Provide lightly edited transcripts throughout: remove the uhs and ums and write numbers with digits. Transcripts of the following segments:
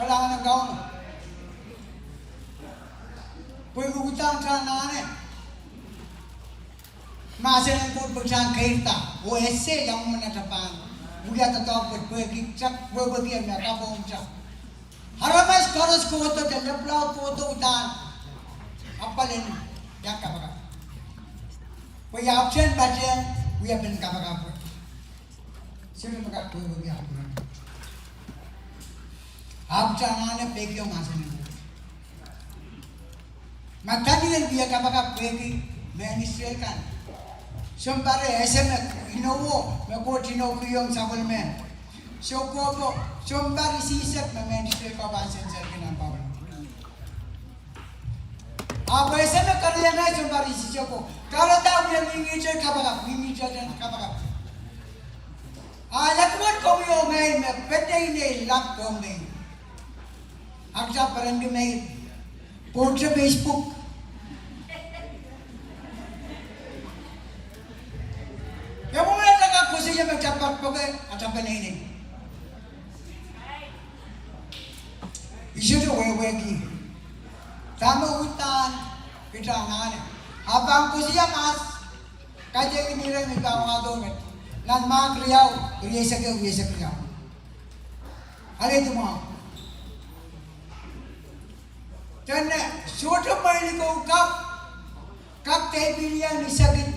Kalangan ng gaon. Pwede utang sa nane. Masa ng put pagsang kaita. O ese yang manatapang. Buya tatawag pwede kiksak. Pwede kiyang nakapong siya. Haramas koros ko ito. Dalaplaw ko ito utang. Apalin. Yang kapakap. Pwede option budget. Buya bin kapakap. Sino magkakpwede buya kapakap. आप जाना पे क्यों मासे नहीं मत्ता नहीं दिया कब का पे की मैं निश्चय कर सोमवार ऐसे में इनोवो मैं कोट इनोवियों साबुल में शोको सोमवार इसी से मैं निश्चय का बात सेंसर के नाम पावन आप ऐसे में कर लेना सोमवार इसी से को करो तो ये मिंगीचर कब का आज अकबर को भी हो गए मैं पेटे ही नहीं लाभ को नहीं Aksa parang may post sa Facebook. Yung mga nakakusi siya magsapat po kayo at ang paninin. Isu to wewegi. Tama utan kita ngane. Habang kusi siya mas kaya kinira may bawang adonat. Nan mga kriyaw, uyesa kriyaw. Ano ito mga? Karena suatu main ko kap tebilia ni sakit,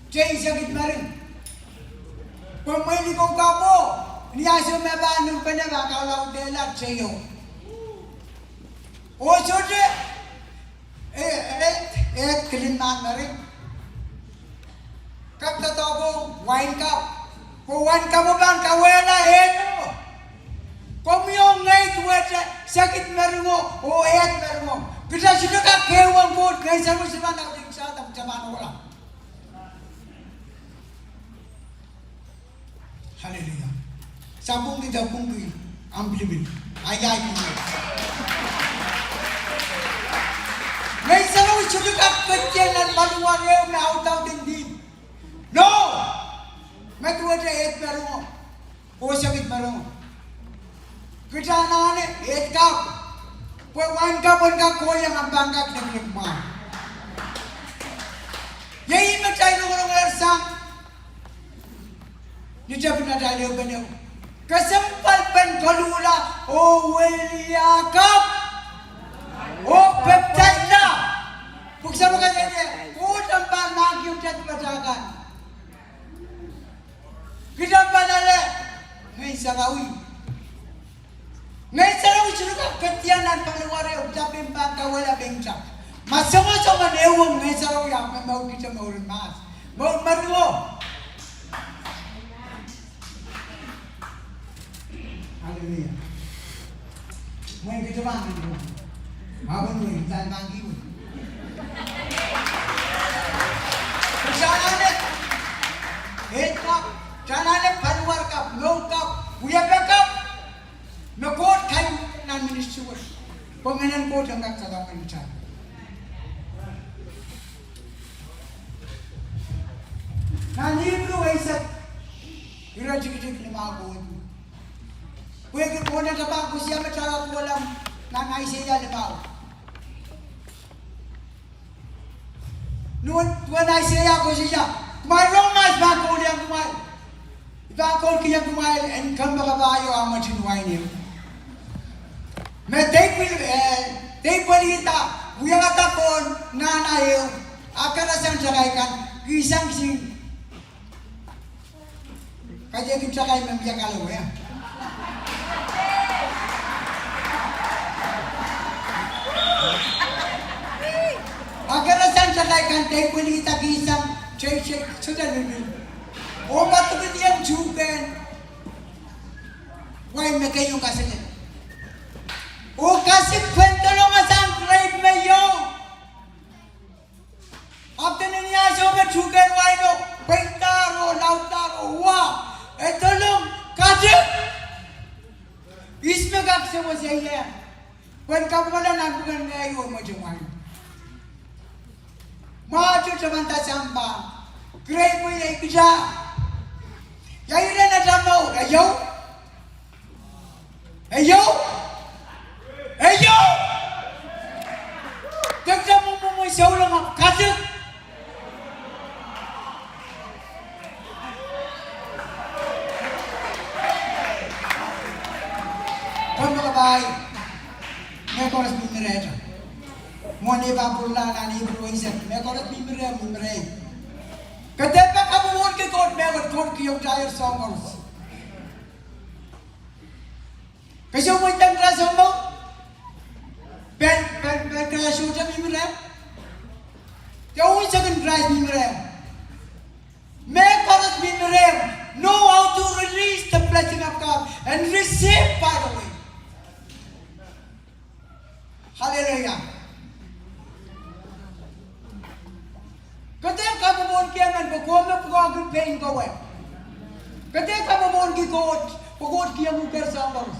cai sakit marin. Pemain ko kapo, ni aso mebanun penaga kalau delat cayo. Oh suatu, keliman marin. Kap tatogo wine cup, wine cup bang kawela Komiyong ngay tuwet sakit merengo o ayat merengo. Kita sudah ka kewang bot ngay saru siapa nak diksa tak zaman orang. Haleluya. Sabung di dapung ki ambil bil. Ayat ini. Ngay saru sudah ka kecil maluang yang na utau tinggi. No. May tuwet ayat merengo. O sakit merengo. Kita nane एक cup कोई one cup उनका कोई हम बांगा नहीं मार यही में चाहिए लोगों को ऐसा निचे बिना चाहिए बने कसम पर पेन कलूला ओ वेलिया कप ओ पेप्टाइला पुक्सा बका जाते वो टंपा ना क्यों चट बचाकर kita panale नहीं सगावी Ngay sarang usulo katianan panawari updapin pa kawala bengsa. Masama-sama newong ngay sarang yak may mau kita mau mas. Mau maruo. Haleluya. Mau kita bangun dulu. Bangun dulu, jangan bangki dulu. Jangan jangan panuar kap, longkap, buya bekap. Nakot kayo ng ministry. Pangalan ko hanggang sa laman siya. Nanibro ay sa irajik-jik ni mga buwan. Pwede ko na kapag ko siya matsara ko walang nangay siya limaw. Noon, wanay siya ko siya. Mayroong mas bako niyang kumail. Bako kiyang kumail and kamba kabayo ang machinuay niyo. मैं देख बलिता बुया कता कौन नाना ये आकर असं चलाई kan kisang sing kaje kita kai membiak kalau ya agar asal cakap kan take beliita kisang cek sudah dulu obat tu dia juga why mereka yung kasih O kasi kwentalo nga sa grade में यो अब तो नहीं आ जाओ मैं छुकर वाइनो पैंतारो Lautaro हुआ ऐतो लोग काजे इसमें कब से वो सही है पर कब वाला नाम बुकन गया यो मुझे वाइनो माचू चमंता चंबा grade में ये किया यही रहना चाहता हूँ अयो Pai, Mekoras Mimreta. Moneva Pula and Ibruiset, Mekoras Mimre. Katepa Kabu ke God never court your tire songs. Kaso mo itang rason mo? Ben Krashuta Mimre? The only second prize Mimre. Mekoras Mimre. Know how to release the blessing of God and receive, by the way. Hallelujah. Kate kamu mon kiaman pagod na pagod pain ko eh. Kate kamu mon pagod kiamu persambos.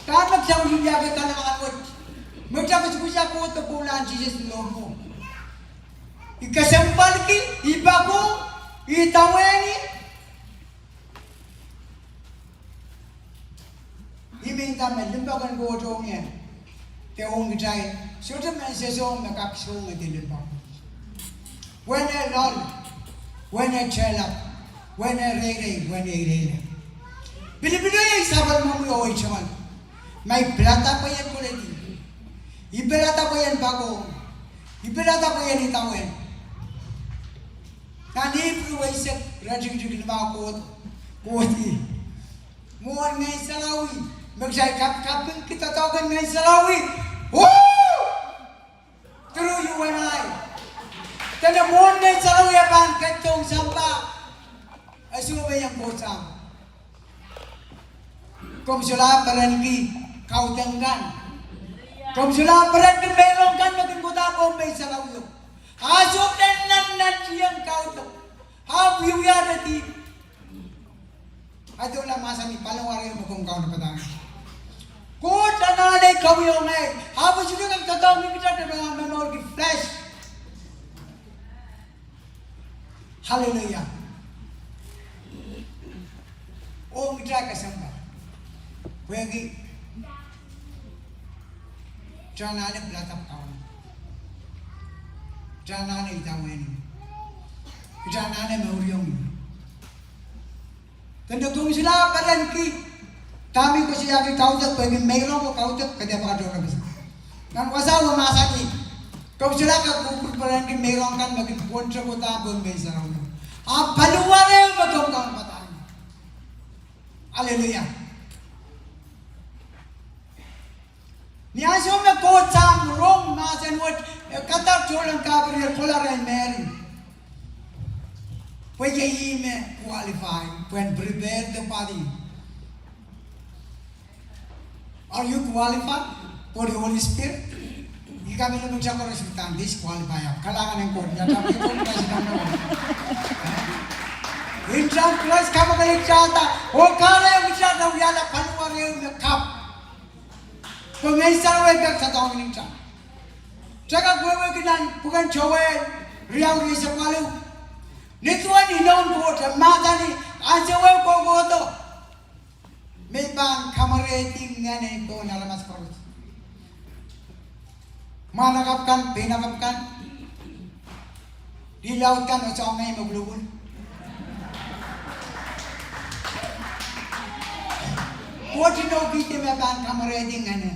Kan magsawin niya ka na mga kot. Magsabi-sabi ko ito po lang Jesus lomo. Ikasambal ki, ibago, itaweni. Iminta melimbagan ko ito niya. Teong gitay, sudah mensesong nakakisong ngedilimbang. When I lol, when I chelap, when I rere, when I rere. Bila-bila yung sabar mo yung oichaman. May plata pa yan kulit. Ibelata pa yan bago. Ibelata pa yan itawen. Nani pruwaisak rajig-jig na kot koti. Muan ngay salawi. Magsay kaping kita tawagan ngay salawi. Woo! Through you and I. Tanda muan ngay salawi abang katong sampa. Asumay ang kosam. Kung sila parangi kautanggan. Kung sila parangi melongkan maging kutapong may salawi. Asok nan siyang kautang. How you are the Ato lang masami palawari mo kung kau na patang. Kung tananay kau yung ngay, habang sila kang tatawag kita na mga menor ki flesh. Hallelujah. O mitra kasamba. Wagi janane platap kawan. Janane itawen. Janane mauriong. Tanda kung sila karan ki kami ko siya ki kautat pwede mayroon ko kautat kaya pa doon kabisa. Nang wasawa masaki. Kung sila ka kukuparan ki mayroon kan maging kontra ko tapon may sarang. Ah paluware batong kaon patay. Hallelujah. Niya siya na ko sam wrong masan what katar cholang kabri kolaran Mary. When you qualify, when prepare the body, are you qualified for the Holy Spirit? You kami naman siya ko resultan, disqualify ako. Kailangan ng code niya. Kami ito na siya naman. Insang plus kama kayo siyata. O kala yung siyata, wala panuwari yung nakap. Kung may sarway ka sa taong niya. Tsaka kwewe kinan, bukan chowe, riyaw rin sa palu. Nituan inon ko sa mata ni ansewe ko to. May bang kamareting nga na ito nalamas ko. Manakapkan, pinakapkan. Dilawkan o sa may maglubon. Kung tinogiti may bang kamareting nga na.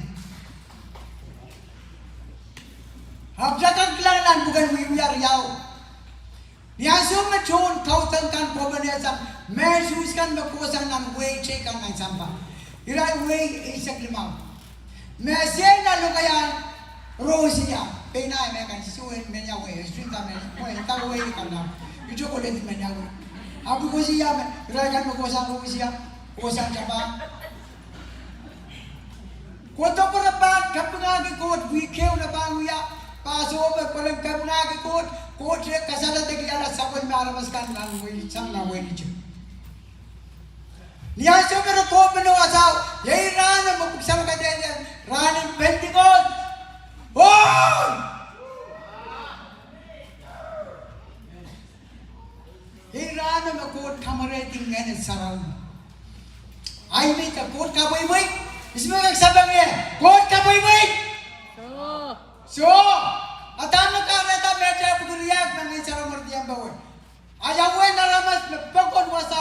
Habsakag lang nan bukan wiyar yaw. Niasum na chon kautan kan probanesa mesus kan makosan nan way check kan nan samba irai way isak limau mesen na lukayan rosia penai me kan suen menya way strinta me way ta way kan na itu ko let menya way abu ko siya irai kan makosan rosia kosan jaba ko to parapat kapanga ko wikeu na banguya paso over palang kapanga ko Koche kasada teki ala sabon me aramaskan nan wei samna wei niche. Niya so pero ko beno asaw yei ran mo puksam ka de ran pentikot. Oh! Yei ran mo kot kamare tingane sarau. Ai me ta kot ka boi isme ek sabang ye kot ka boi so Atano ka reta meja pugriyak na ni chara mardiam bawe. Ayawe naramas pekon wasa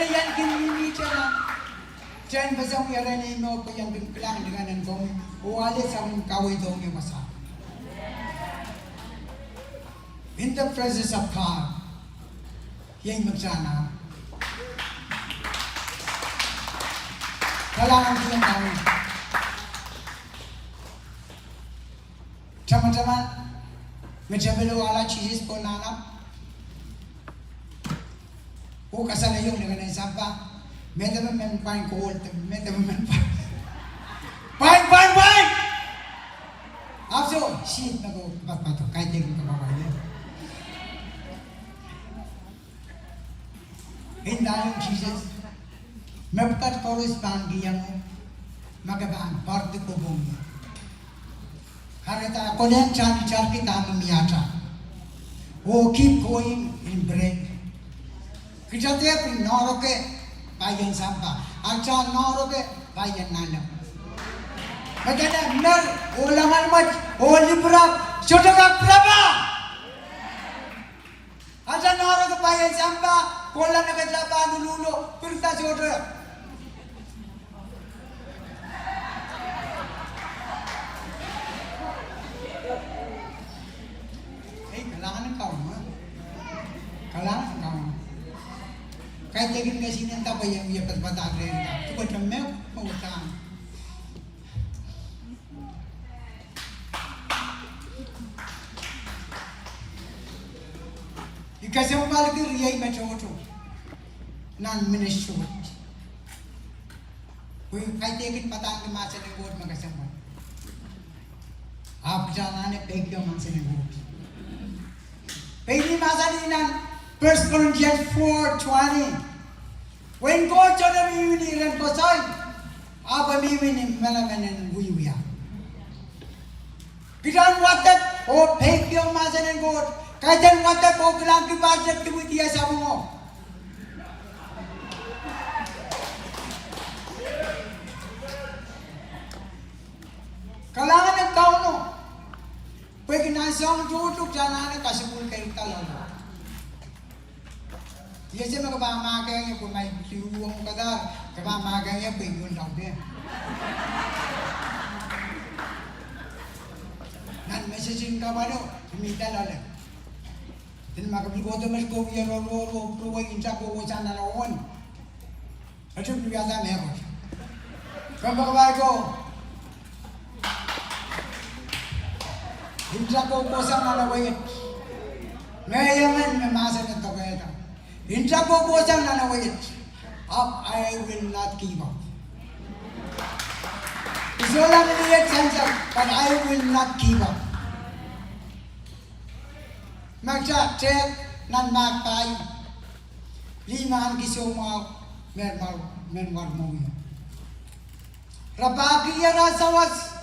na yan kinini siya. Diyan ba sa mga rin mo pa yung bingklang dengan ang kong uwali sa mong kaway doon yung masa. In the presence of God, yung magsana, kailangan ko yung gawin. Teman-teman, medyo wala cheese po nanap. O kasana yung dengan ang sampah. May naman man pain ko, may naman man pain! After, shit na ko, pato, kahit yung kapapay. Hindi yung Jesus, mapkat correspond giyang magabaan, parte ko bong. Karita, ako na yung char kita mamiyata. Oh, keep going in bread. Kijate, pinoroke. bayan sampah. Aja noro ke bayan nalam. Makanya mer ulangan mat oli berap sudah berapa? Aja noro ke bayan sampah kola nak japa dulu perta sudah. Kalangan kau, kaya tegin kasi nanta pa yung patpatag rin ka. Tukot ang mew, mautang. Ikasi mo balik yung riyay machoto. Non-ministry. Kaya tegin patang lumasa ng god magkasama. Apjana ne pekyo mang sinagod. Pwede masalinan 1 Corinthians 4:20. When God told me and Kosai, Abba Mimini Melaman and Wiwia. Kitan watak o pekyo masan and God. Kaitan watak o kilang kibajak tibuti sa mo. Kalangan ng tao no. Pwede nasang tutuk jana na kasipul kayo talaga. Yes, mga kapamaga niya kung may siwang kada, kapamaga niya pwede lang din. Nan messaging ka ba no? Tumita lala. Then makabigoto mas ko yung rolo pruwag insa ko sana naon. At yung priyata meron. Kapag ko, insa ko sana nawayit. Ngayon may masa na to kaya ta. Insa ko sana nawayit. Up, I will not give up. It's all I'm but I will not give up. Magsa check nan magpay. Limahan kiso mo mermar mo yun. Rabagi ya rasawas.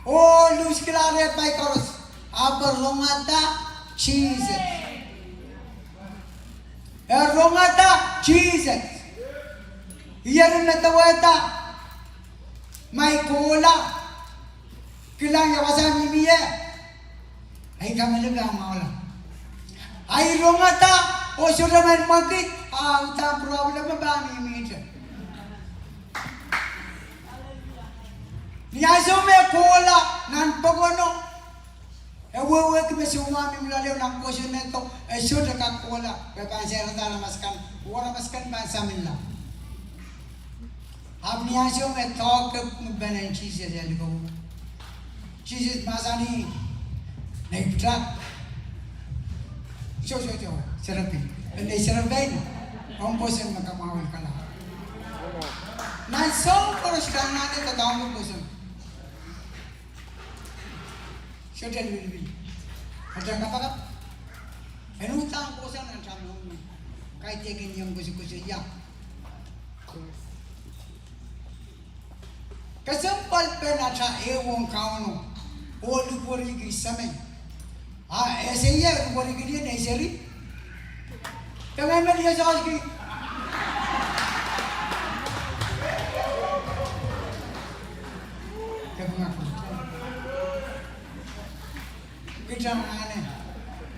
Oh, luz klare pay koros. Abarongata Jesus. Rongata Jesus. Iyarin na tawata. May kola. Kilang yawasan mimiye. Ay kami lang mawala. Ay rongata. O sudah main magkit. Utang problem ba mimiye. Niyaso me kola. Nan pagono. Ewe kami semua mimlalew ng question nito. Sudah ka kola. Kaya saya rata maskan. Wala maskan ba sa minla. आप नियासियों में talk बने चीज़ें जैसे को चीज़ें मासानी नहीं पता show शरपी नहीं शरपी ना हम पोषण में कमावल कला ना सब पुरुष करना ने तो दाम में पोषण शोटेल भी अच्छा kapakap एनुतां पोषण ना चालू में काई तेगिन यंग कुछ या Kesempat penaca ewong kauno, olu borigi samai. Esaya borigi dia neseri. Tangan dia salgi. Kita mana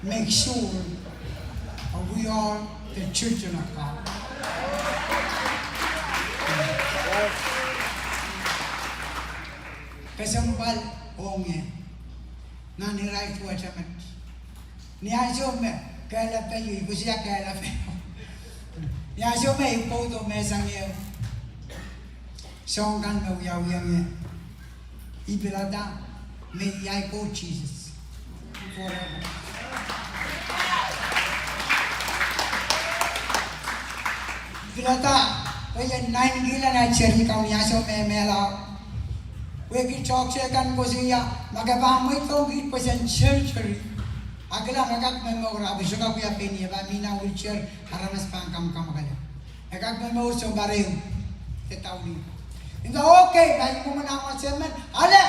make sure we are the children of God. Kesempal onge, nani right to achamat. Niajo me kaya pe yu kusiya kaya pe. Niajo me ipoto me sangye. Songkan me uya me. Ibelada me yai ko Jesus forever. Ibelada kaya 9 gila na cherry kau niajo me mela. Weki chok kan kosiya magabamay ko git pasan surgery agla magak memora bisuka ko ya peni ba mina wheelchair haramas pangkam kamagala agak memo so bareu tetawni inda okay dai ko man ako semen ale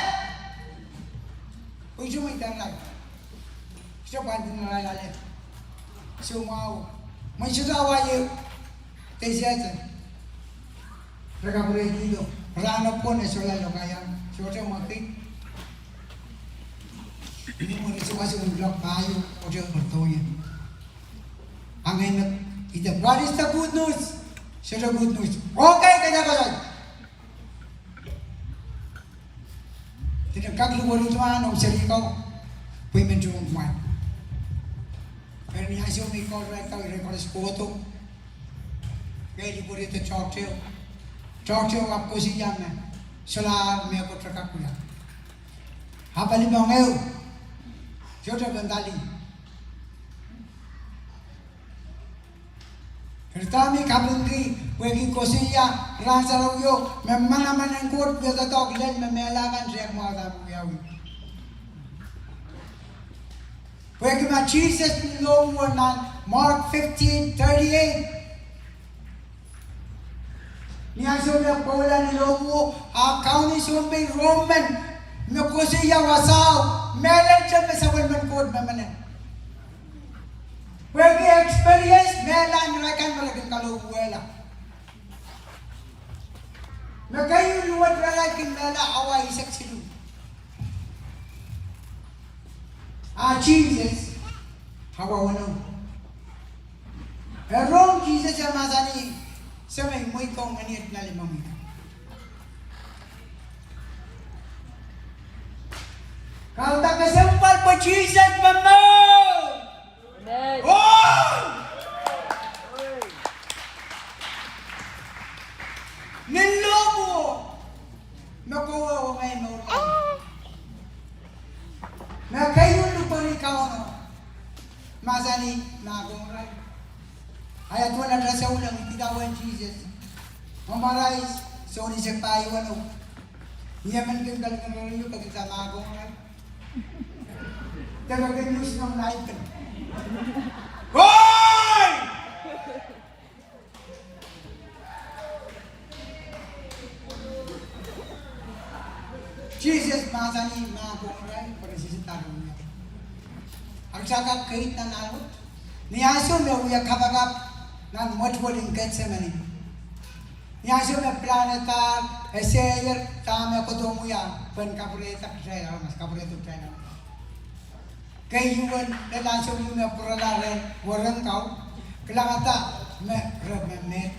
uju may danag siya bandin na ale so mau may sudawa yu tesya Rekapure dito. Rano po na sola lo kaya. Sote makit. Ini mo rin sumasok ng blok bayo o diyo bertoyan. Ang enak, what is the good news? Share the good news. Okay, kanya ka lang. Tinagkagluwalo ito ang sarili ko. Women do one. Pero niya siya may call right now, i-record sa photo. Kaya di po rito Choktail. Choktail आपको siya na. Sala may ako trakak ko yan. Habali mo ngayon. Siya bandali. Kertami kabungki, wegi kosiya, ransarogyo, memang aman ang kot biasa tok len memelakan siya mo ada buyawi. Wegi ma Jesus no more man, Mark 15:38. Niya sobrang Paula ni Lobo, kauni sobrang Roman, me kosiya wasaw, melan siya mesawal man kot memanen. Wegi experience melan rakan malaking kalubuela. Nagayon luwad ralaking mela away isak silu. Jesus, hawa wano. Pero Jesus siya masani sa may muy kong maniat na limang. Kalau tak kesempal po Jesus mama. Oh! Nilobo! Nakuha ko ngayon na ulan. Nakayon lupa rin ka ano. Masani na akong rin. Ayat wala na sa ulang ititawan Jesus. Mamarais, so ni siya tayo ano. Niyaman kang kalagaran rin yung pagkasama akong rin. Talagang news ng naipin. Hoy! Jesus masani mabuhay pagsisitaron niya. Ang sakap kahit na nalot, niyaso na uya kapakap ng matwaling Gethsemane. Niyaso na planetar, eseyer, tama ko tumuya, kapureta kaya mas kapureta kaya. Kayuan na langsung yung napuralaren, warang kau, kelangata, met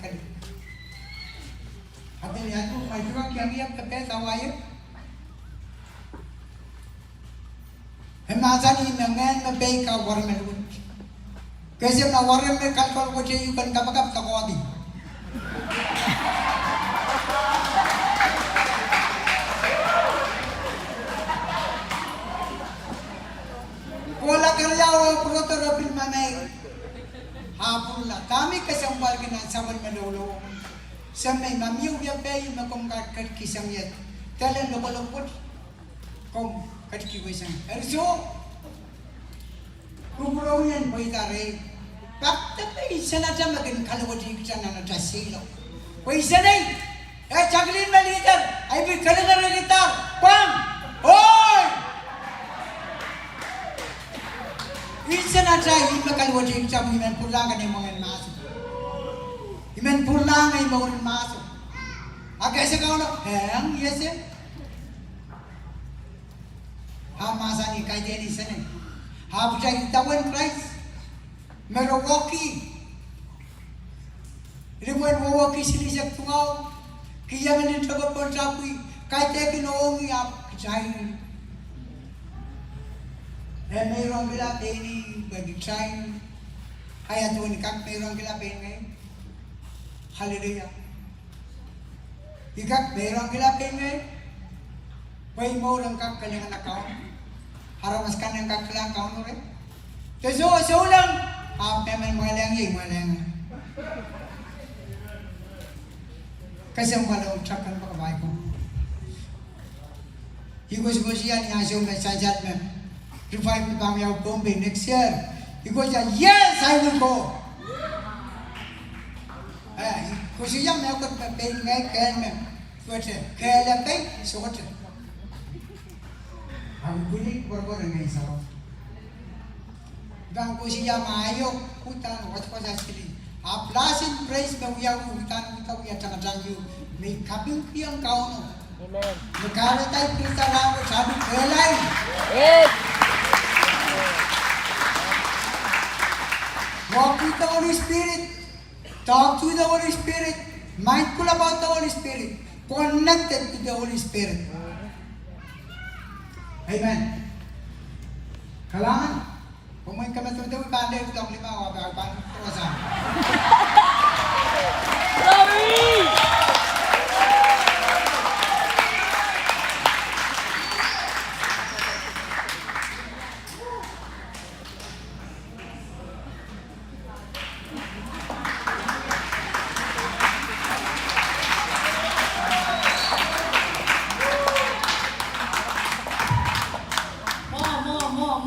kali. Hati lihat tu, mai juga kiam tepe sawaya. Hemasa ni mengen mebei kau warang melun. Kasi na warang mekal kau ko cai yukan kapakap takawadi. Wala karyawa proto rapil manay. Hapon la. Kami kasambal ka na sa man malolo. Sa may mamiyaw ya peyo na kung kat kisang yat. Talan lumalupot. Kung kat kiwisang. Erso. Kumuraw yan po itare. Bakta pa isa na dyan maging kalawadi ka na natasilo. O isa na chaklin malitar. Ay bigkala na gitar. Pam! Hoy! Isa na siya, hindi makalwajik siya, iman pulang ka na yung mga masok. Iman pulang na yung mga masok. Agay sa kauna, yes eh. Hamasa ni kay Dennis na. Hapo siya itawan Christ. Merowaki. Ribuan wawaki sili siya tungaw. Kaya man yung tagapon sa apoy. Kahit tekin noong iyap, kasahin. Mayroong gilapin ni Bagitsain. Kaya tuwan ikak mayroong gilapin ngayon. Hallelujah. Ikak mayroong gilapin ngayon. Pwede mo lang kak kanyang nakaw. Haramas ka ng kakalang kaon rin. So lang. Memang mga lang. Kasi ang malaw tsakan pa kabay ko. Higos-gos yan yung asyo may sajat na. Revive na kami ang Bombay next year. Higos yan, yes, I will go. Kasi yan, may akot na pain ngay, kaya may. Kaya lang pain, suot. Ang gulik, barbara ngay sa ako. Gang ko siya maayo, putan, wat ko sa sili. A blessing praise me we are utan kita we are jangan you. May kabing kiyang kauno. Amen. Negara tayo kita lang sabi kelay. Yes. Walk with the Holy Spirit. Talk to the Holy Spirit. Mindful about the Holy Spirit. Connected to the Holy Spirit. Amen. Kailangan, kung may kamatulad, ibanda yung lang lima, wabay, paano ito sa Glory!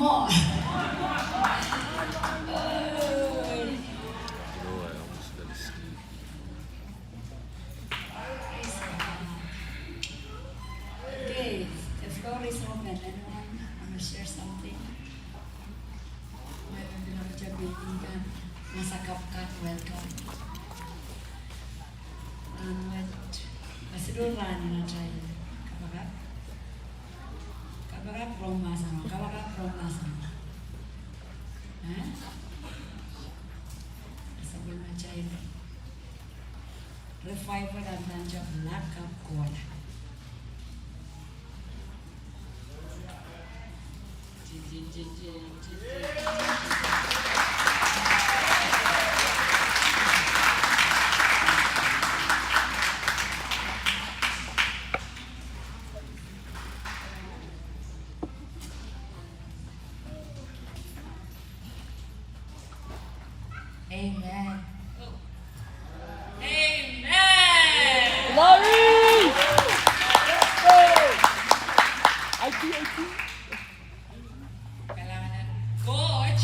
More. Okay, the floor is open. Anyone want to share something? Meron din ako dyan kaibigan. Nasa kapakap, welcome. Masiduran na tayo. Kapakap? Kapakap from Masama. Kapakap from Masama. Ha? Sabi na tayo. Revival at nandiyan Black Cup Cola. Amen. Amen. Glory! IT. Kailangan ng coach.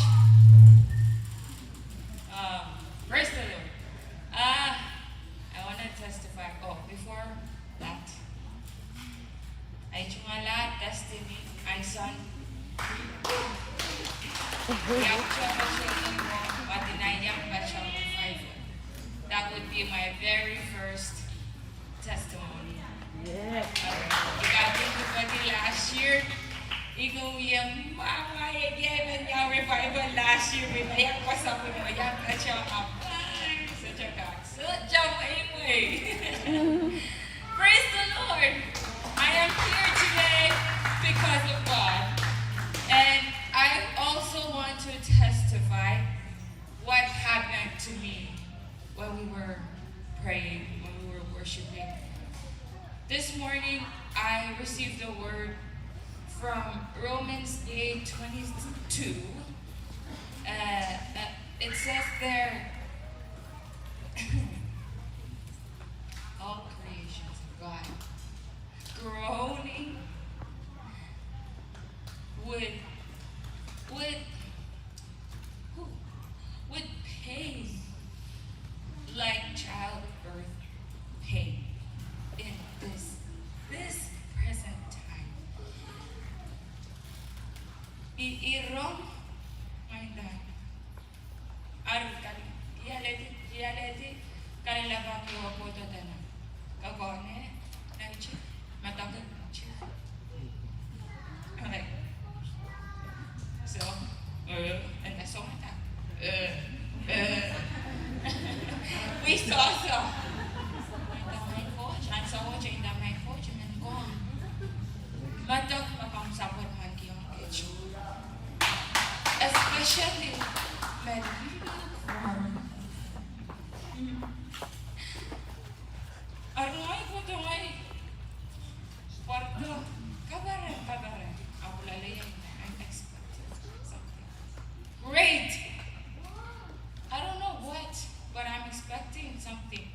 Praise the Lord. I want to testify. Oh, before that, ay chungala, destiny, ay son. Yang chunga children mo, patinayang bachang revival. That would be my very first testimony. Yes. Regarding to pati last year, ikaw yung mama, yan yung revival last year. May mayak pa sa puno, yan ka siya kapay. Sadya maingay. Praise the Lord. I am here today because of God. And I also want to testify what happened to me when we were praying, when we were worshiping. This morning, I received a word from Romans 8:22. It says there, all creations of God, groaning with pain, like childbirth pain in this present time. Irong my dad. Yaleti kalilaba kiwa po to dana. Kagone na ichi matagod ichi. Okay. So, and that's all my time. We saw some. My coach, and so much in my coach, and gone. Matag mapang support man kiyong kitchen. Especially when you look for Arunay ko ito ngay kwarto. Kabare. Ako lalayan na. I'm expecting something great. I don't know what, but I'm expecting something.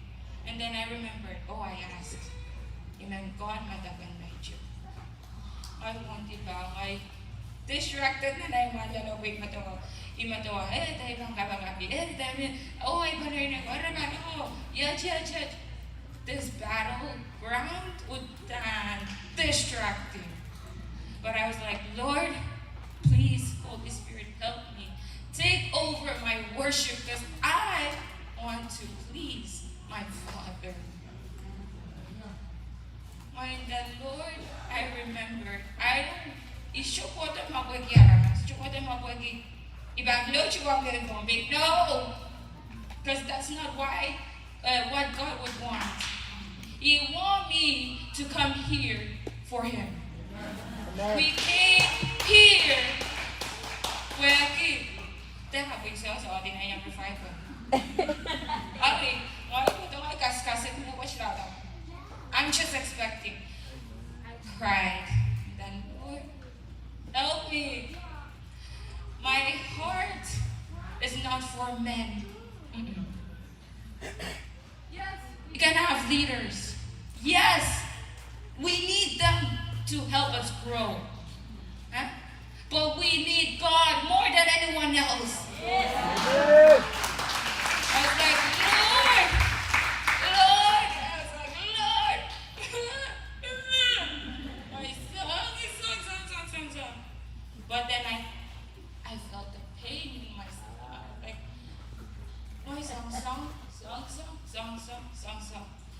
And then I remembered, I asked. Iman ko ang matagan na ito. I wanted ba? I distracted na yung mga lalawig matawa. Imatawa, tayo bang kapakapi. Tayo, ay panay na ko. Arabano, yach. This battleground would distracting. But I was like, Lord, please, Holy Spirit, help me. Take over my worship because I want my father. When the Lord, I remember, I don't, ishukoto magwagi aramas, ishukoto magwagi, ibaglo chukogin bombe. No, because that's not why, what God would want. He want me to come here for Him. Amen. We came here where He. Then I think so. I didn't have revival. Okay, I'm just expecting. I cried. Then Lord, help me. My heart is not for men. Mm-mm. Yes, we can have leaders. Yes, we need them to help us grow. Huh? But we need God more than anyone else. Amen. I was like, Lord, Lord. I was like, Lord. My song. But then I felt the pain in my stomach. Like, my song.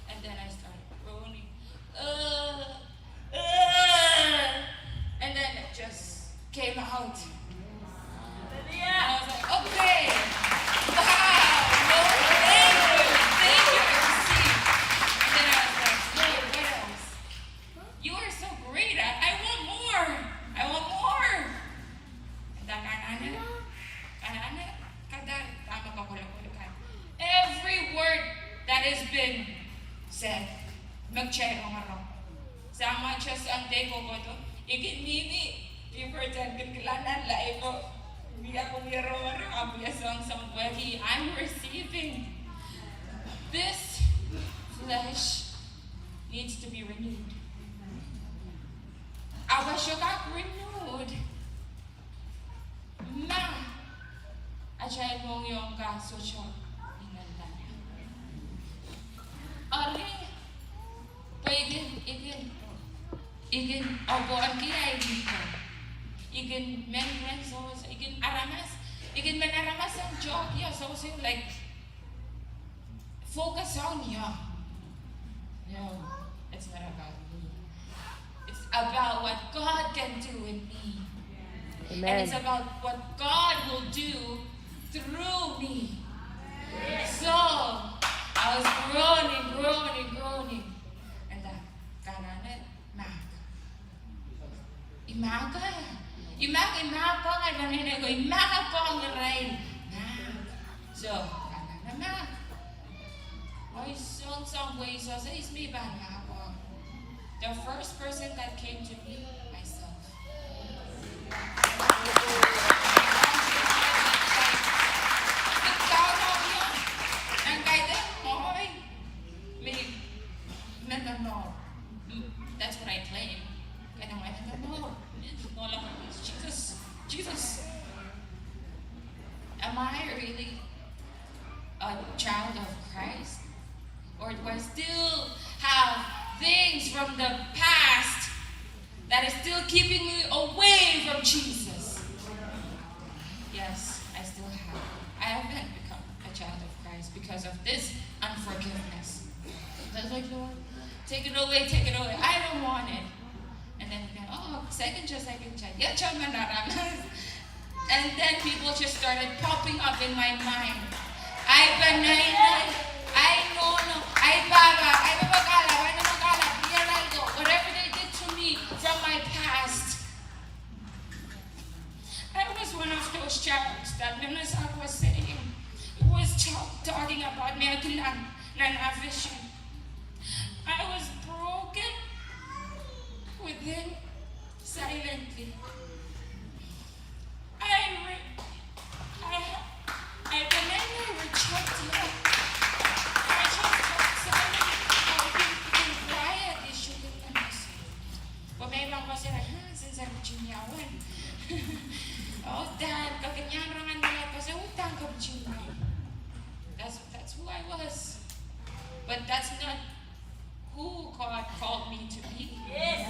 And then I started groaning. And then it just came out. And I was like, okay. Wow, Lord, thank you, I received. And then I was like, Lord, what else? You are so great. I want more. And then every word that has been said, magchay ang araw. Sama siya sa ante ko ko to. Ikinini, i-pretend kilanan lae ko. Biya ko wiro-wiro, abuya sang wagi. I'm receiving. This flesh needs to be renewed. Aba siya ka renewed. Ma, achay mong yung kaso siya. Ari, igen, obo ang kaya dito. Igen, men so igen aramas ang joke ya, so like focus on you. No, it's not about me. It's about what God can do in me. Amen. And it's about what God will do through me. So I was groaning. And kananan, imaga nga ganina ko, imaga po ang rain. So, kananan, my son some way, so says me ba ako. The first person that came to me, myself. No. That's what I claim. And I'm like, no. Jesus. Am I really a child of Christ? Or do I still have things from the past that is still keeping me away from Jesus? Yes, I still have. I haven't become a child of Christ because of this unforgiveness. I was like, Lord, take it away. I don't want it. And then, second chance. And then people just started popping up in my mind. I know, I whatever they did to me from my past. I was one of those childs that Minnesota was saying. It was talking about me and vision. I was broken within silently. I reject love. I just kept silent or being quiet. It shouldn't let us. But maybe I'm going to say, since I'm chinyawan. Oh, Dad, kaganyan rangan nila kasi utang ka chinyawan. That's who I was. But that's not who God called me to be. Yes.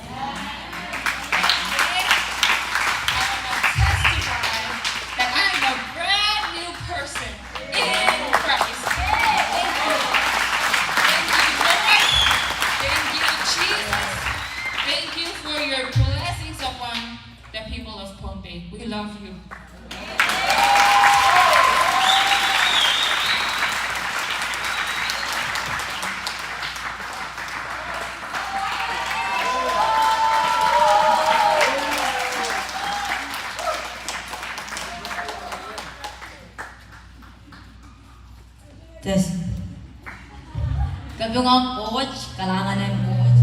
Kami nga coach, kailangan ng coach.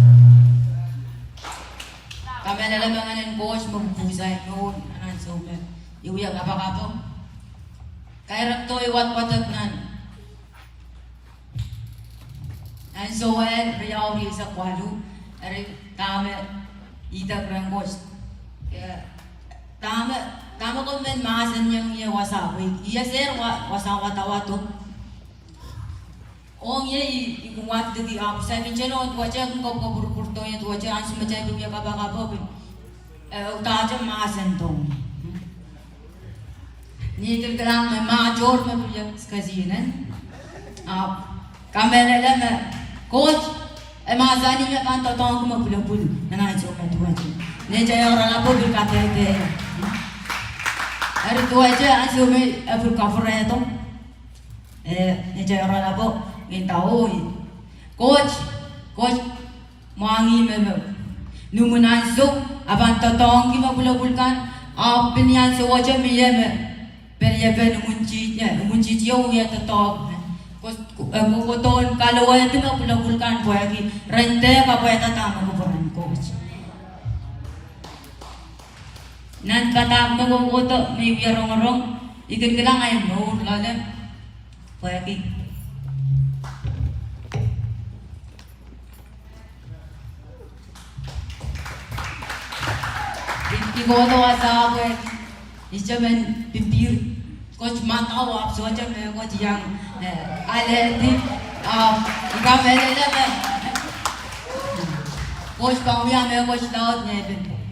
Kami nalamangan ng coach, magbusay noon. Anan super. Iuya kapakap. Kaya to iwat-watag nan. And so when reality is a kwalu, ari kami itag ng coach. Tama ko men maasan niyang iya wasawi. Iya sir wasawa tawato. Ong ye ikumat di ap sa pincheno tuaja ko burburto ye tuaja ansu macai bu ya kaba bin. Utaja maasan tong. Ni kelang me major me bu ya skazinan. Kamera me coach mazani me kan to tong ko bulu bulu na jo me tuaja. Ne jaya ora lapo bil kate. Ari tuaja ansu me afu kafra to. Ne jaya ora lapo Itaoi, coach, mangi memo. Numunan so, aban tatong ki mabulabulkan, pinian so waja miyeme. Periye numunci yo ya tatong. Kukuton kalau itu mabulabulkan boyagi rente apa ya tatama kuburan coach. Nan kata kukuto may wirong ikan kilang ay no lalim boyagi. Igoto asa ko ijamen bibir coach mataw ap so jame coach yang aleti ikamele le coach pangya me coach daud ne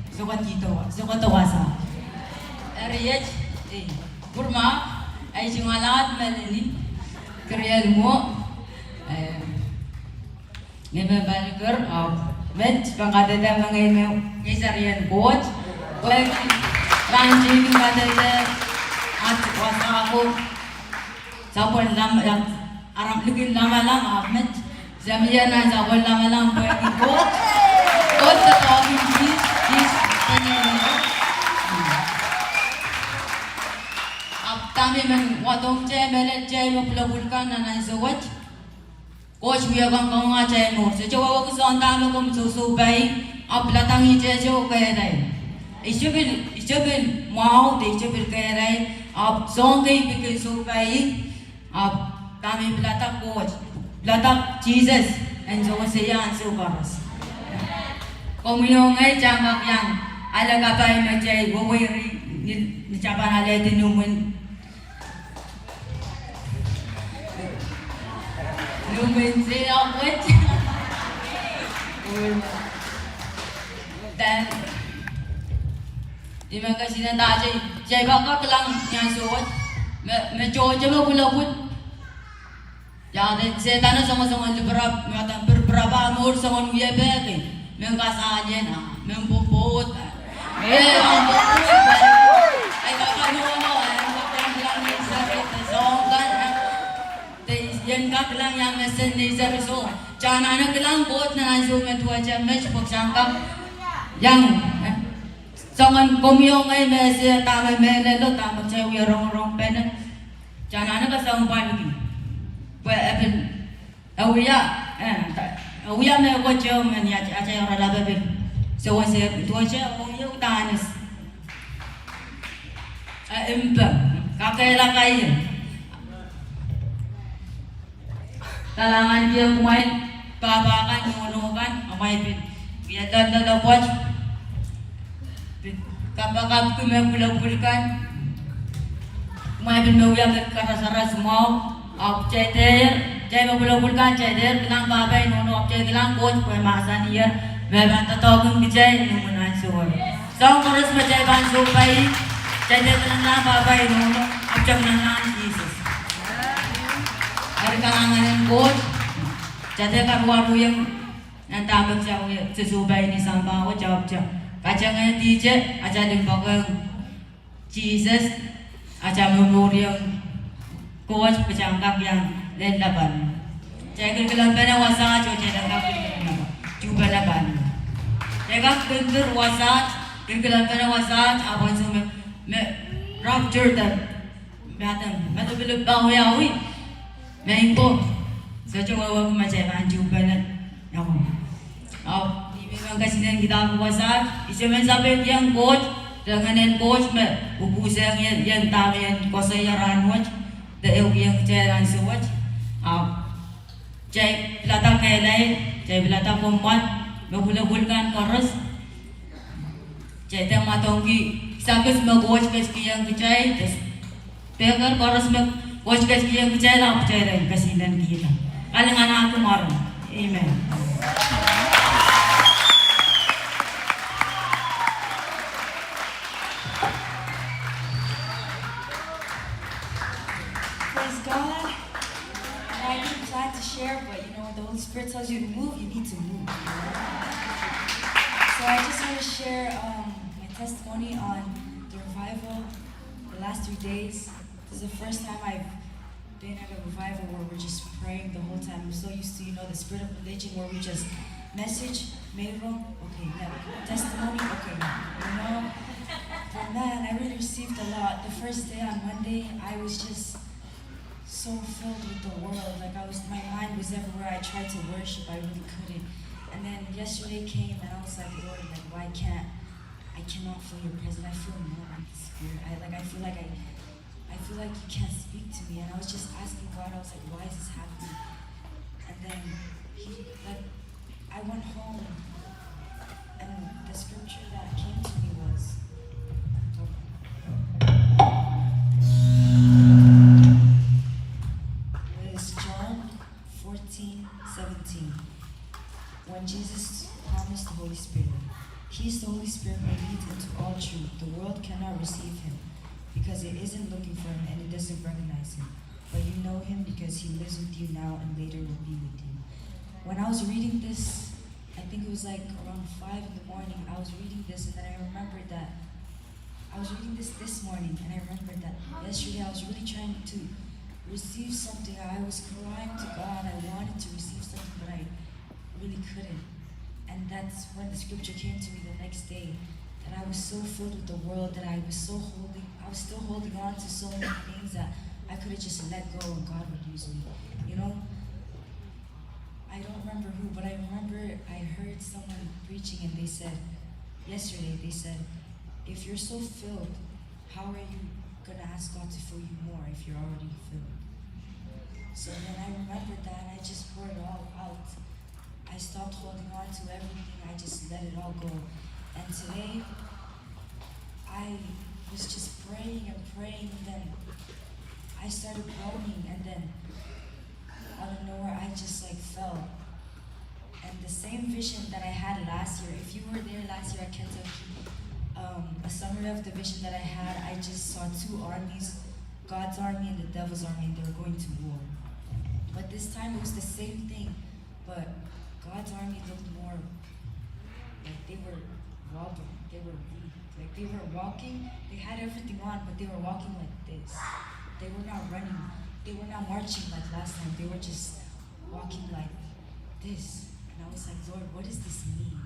so ko asa eriyet burma ay jingalat meleni kriyel mo ngebe balger met pangkadada mga email isarian coach ranjing kadada at wasa ako sabon lam yang aram lagi lama met zamiya na sabon lama pwede coach the talking is ab tami men watong che melet che mo plabulkan na naisawat coach biya kang nga che mo so jawa ko sa tama ko susubai ab latangi che jo kaya dai Ijabil mau de ijabil kaya rai ab songai bikin subai ab kami belatak coach belatak Jesus and so saya ansu baras komiyong ay jangak yang alaga bay macay wawiri ni capan ale numun saya coach dan Ima kasi na tayo jay baka kelang yang suot me coba bulabut jadi setan sama berapa mata berapa umur sama dia bebe mengkasajen mempuput ampun ay baka no ang kelang ni sakit songkan yan ka kelang yang mesen ni so jangan anak kelang bot na so metua jam match pagsangkap yang Sangan komiyong ay mese tama mele lo tama cewi rong penen jangan ka sampai lagi pa apen awiya me ko cew men ya aja ora la bebe so wase tuaje omiyo tanes empa kakela kai talangan dia kumain babakan ngonokan amai bin biar dan watch kapakap ko may bulabulkan may binawiyang nagkarasaras mo ab chay mabulabulkan chay der bilang babay nono ab chay bilang coach ko maasan niya may bantatogong bijay numunan suwar so terus macay banso pay chay der bilang babay nono ab chay bilang Jesus hari kalangan ng coach chay der karuaro yung nantabag siya susubay ni Samba ko jawab siya Kacang DJ aja dibagang Jesus aja memorial coach pecangkap yang lelaban. Jangan kelam bana wasa aja jangan coba laban. Jangan bentur wasa, kelam bana wasa apa semua me rapture dan macam bila bahu yawi, me impo So coba macam anju banget aku. Ini memang kasihan kita puasa. Isyaman sampai yang coach dengan yang coach ubu saya yang tahu yang kuasa yang ranwat, dah yang jalan sewat. Cai belata kailai, cai belata pompat, menghulkan korus. Cai teng matonggi, sakit semua coach yang kecai, pegar korus coach yang kecai lah percaya dengan kasihan kita. Kalau anak aku marah, amen. Praise God. And I didn't plan to share, but you know, when the Holy Spirit tells you to move, you need to move. So I just want to share my testimony on the revival the last 3 days. This is the first time I've been at a revival where we're just praying the whole time. I'm so used to, the spirit of religion where we just message, meron, okay, yeah, testimony, okay, But man, I really received a lot. The first day on Monday, I was just so filled with the world. Like my mind was everywhere. I tried to worship, I really couldn't. And then yesterday came and I was like, Lord, like why I cannot feel your presence. I feel more like the spirit. I feel like you can't speak to me. And I was just asking God, I was like, why is this happening? And then I went home and the scripture that came to me was, John 14:17. When Jesus promised the Holy Spirit, He is the Holy Spirit who leads into all truth. The world cannot receive Him because it isn't looking for Him and it doesn't recognize Him. But you know Him because He lives with you now and later will be with you. When I was reading this, I think it was like around 5 in the morning, I was reading this and then I remembered that I was reading this morning and I remembered that yesterday I was really trying to receive something. I was crying to God. I wanted to receive something, but I really couldn't. And that's when the scripture came to me the next day, that I was so filled with the world that I was still holding on to so many things that I could have just let go and God would use me. I don't remember who, but I remember I heard someone preaching and yesterday they said, if you're so filled, how are you going to ask God to fill you more if you're already filled? So then I remembered that and I just poured it all out. I stopped holding on to everything, I just let it all go. And today, I was just praying and then I started groaning and then out of nowhere I just fell. And the same vision that I had last year, if you were there last year at Kentucky, a summary of the vision that I had, I just saw 2 armies, God's army and the devil's army, and they were going to war. But this time it was the same thing, but God's army looked more like they were robbing, they were weak. Like they were walking, they had everything on, but they were walking like this. They were not running, they were not marching like last time, they were just walking like this. And I was like, Lord, what does this mean?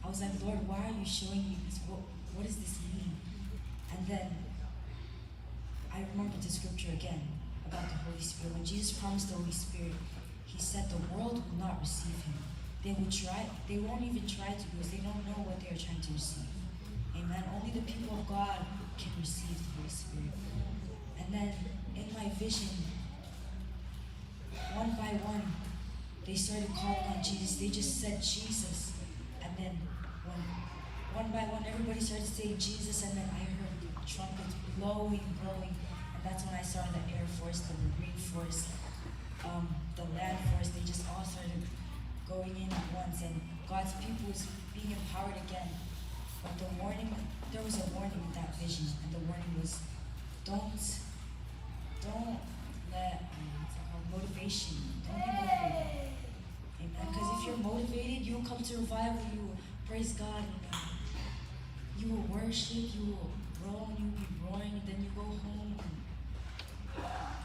I was like, Lord, why are you showing me this? What does this mean? And then I remembered the scripture again about the Holy Spirit. When Jesus promised the Holy Spirit, He said the world will not receive Him. They won't even try to because they don't know what they are trying to receive. Amen. Only the people of God can receive the Holy Spirit. And then in my vision, one by one, they started calling on Jesus. They just said Jesus. And then one by one, everybody started saying Jesus. And then I heard the trumpets blowing. And that's when I saw the Air Force, the Marine Force, the Land Force. They just all started going in at once. And God's people was being empowered again. But there was a warning in that vision. And the warning was, don't let motivation, don't be motivated. Amen. Because if you're motivated, you will come to revival, you will praise God, you will worship, you will groan, you will be roaring, and then you go home. And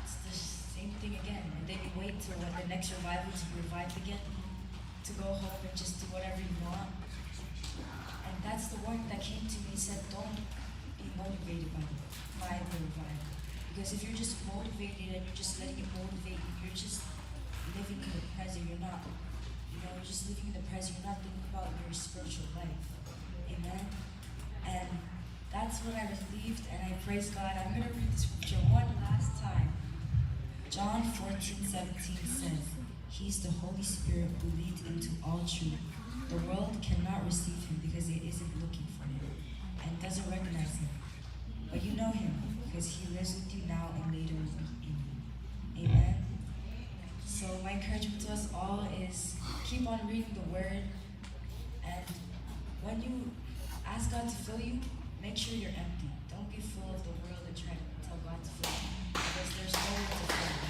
it's the same thing again. And then you wait till the next revival to be revived again, to go home and just do whatever you want. And that's the word that came to me. He said, don't be motivated by the revival. Because if you're just motivated and you're just letting it motivate you, you're just living in the present. You're not, you're just living in the present. You're not thinking about your spiritual life. Amen. And that's what I received, and I praise God. I'm going to read the scripture one last time. John 14:17 says, He's the Holy Spirit who leads into all truth. The world cannot receive him because it isn't looking for him and doesn't recognize him. But you know him because he lives with you now and later will be in you. Amen. So my encouragement to us all is keep on reading the word, and when you ask God to fill you, make sure you're empty. Don't be full of the world and try to tell God to fill you, because there's no way to fill you.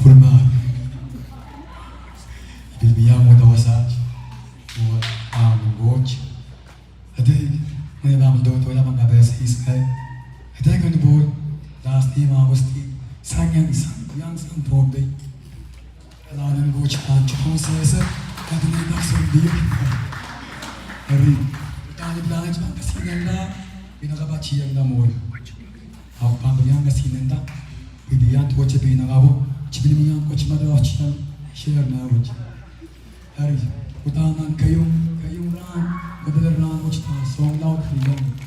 Purma Bilbiyang mo daw sa watch. Ade may naman daw to naman kabes iskay. Ade ko ni bol last time Agosti sanyang yang sang pombe. Ala nan watch kan chong sa ade ni da so bi. Ari tani blanch ba kasinan na pinakabachi yang na mo. Apa yang kasinan ta? Bidiyan to che pinangabo. Cibilang coach madaw channel share na waj. Hari utanan kayong ran madalar ran waj ta song loud film.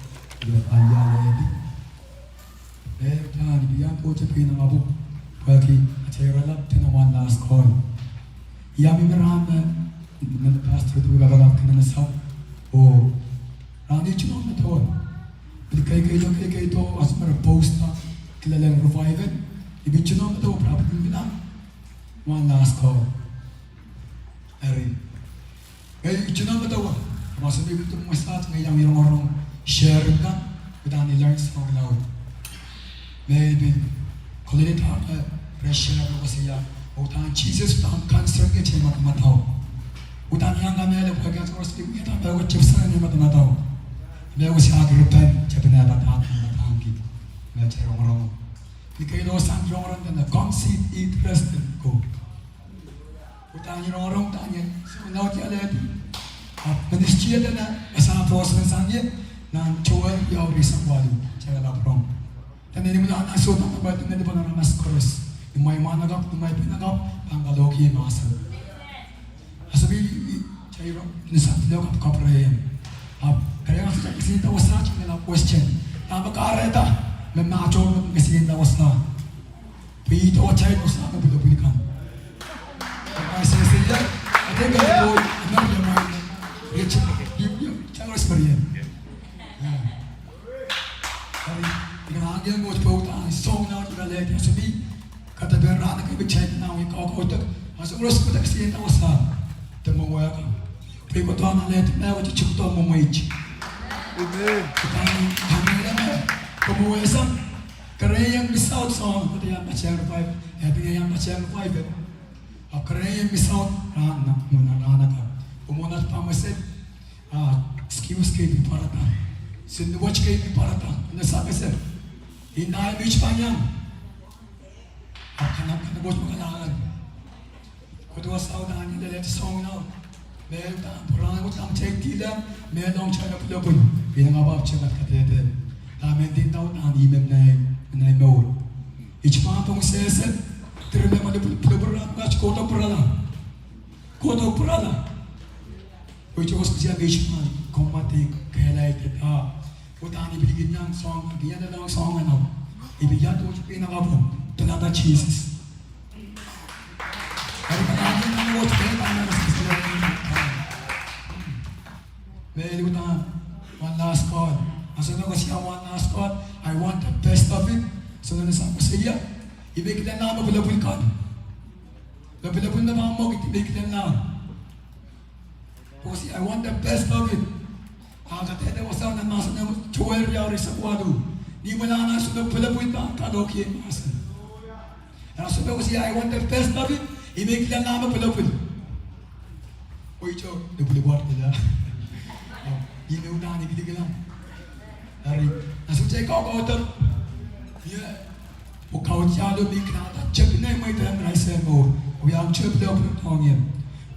Dia ayah lady. Utan biyan coach pinang abu. Pagi acara lab tena one last call. Yami meram na pastor tu gagawin kena nasab. Oh, rani cuma betul. Kay to asmar post na kilalang revival. Ibig mo ito, prabot mo bilang. One last call. Erin. Ngayon, ibig mo ito. Masabi ko ito mga stats, ngayon yung orang share ka, kita ni-learn sa mga loud. Maybe, kulilit ako, pressure ako kasi ya. Utang Jesus, utang cancer ka siya matamataw. Utang yang kami alam, pagkat ko sa pagkat kita, bago chipsa niya matamataw. Bago siya agirutan, siya pinabatahan ng matangki. Ngayon siya orang-orang. Ikay do sang orang na conceit interest ko. Utang yung orang tanya, so now ti alat. Manischiya na asa force ng sangye na chuan yaw risang walu. Tsaka la prong. Tani mo na aso ta ba na di ba na mas cross. Yung may managap, yung may pinagap, pangaloki masan. Asabi chairo nisatilo ka kaprayan. Kaya nga kasi ito was such a question. Mag-areta. Men nacho kasi na was na. Pito o chay no sa mo pilikan. Ay sesiya, ate ga ko na yung mga rich yung changos mariya. Ay, ginahagyan mo po ta song na ito lele sabi kata berana ka bichay na yung kaukotak. Asa ulos ko kasi na was na. Tamawa ka. Piko to na lele na ko chukto mo mai. Amen. Kami Kumuwesan, karena yang miss out song, kata yang baca revive, yang baca revive, karena yang miss out, rana ka, umunat pa maset, excuse kayo di parata, sinuwatch kayo di parata, nasabi sir, hinay beach pa niyan, kanap watch mo kailangan, kutuwa sa unahan yung dalit song now, meron ta, purang ko tam check tila, meron siya na pulapun, pinangabab siya at katete. Amen din daw na imem na imawul. Ichma pong seset, tirme mo pulapura, match koto purala. Koto purala. Uichos ko siya beachma, komati, kailaited, utani biligin niyang song, biyan na lang song ano. Ibigyan to siya pinakabong, tunata Jesus. Ay panagin na mo, kaya tayo na sa sila. May luta, one last call. As long as I want last call, I want the best of it. So na sa siya, ibigyan na mo bulabul ka. Bulabul na mo ibigyan na. Kasi I want the best of it. Katete wasa na nasa na chuwer yari sa kwado. Ni mo na nasa na bulabul na kaloki mas. Ano sabi ko siya, I want the best of it. Ibigyan na mo bulabul. Oy cho, bulabul nila. Gini udah nih gitu lah. Hari langsung cek kau tu. Ya, kau jalan di kereta cek ni mai dan rasa mau. Yang cek dah bertanya.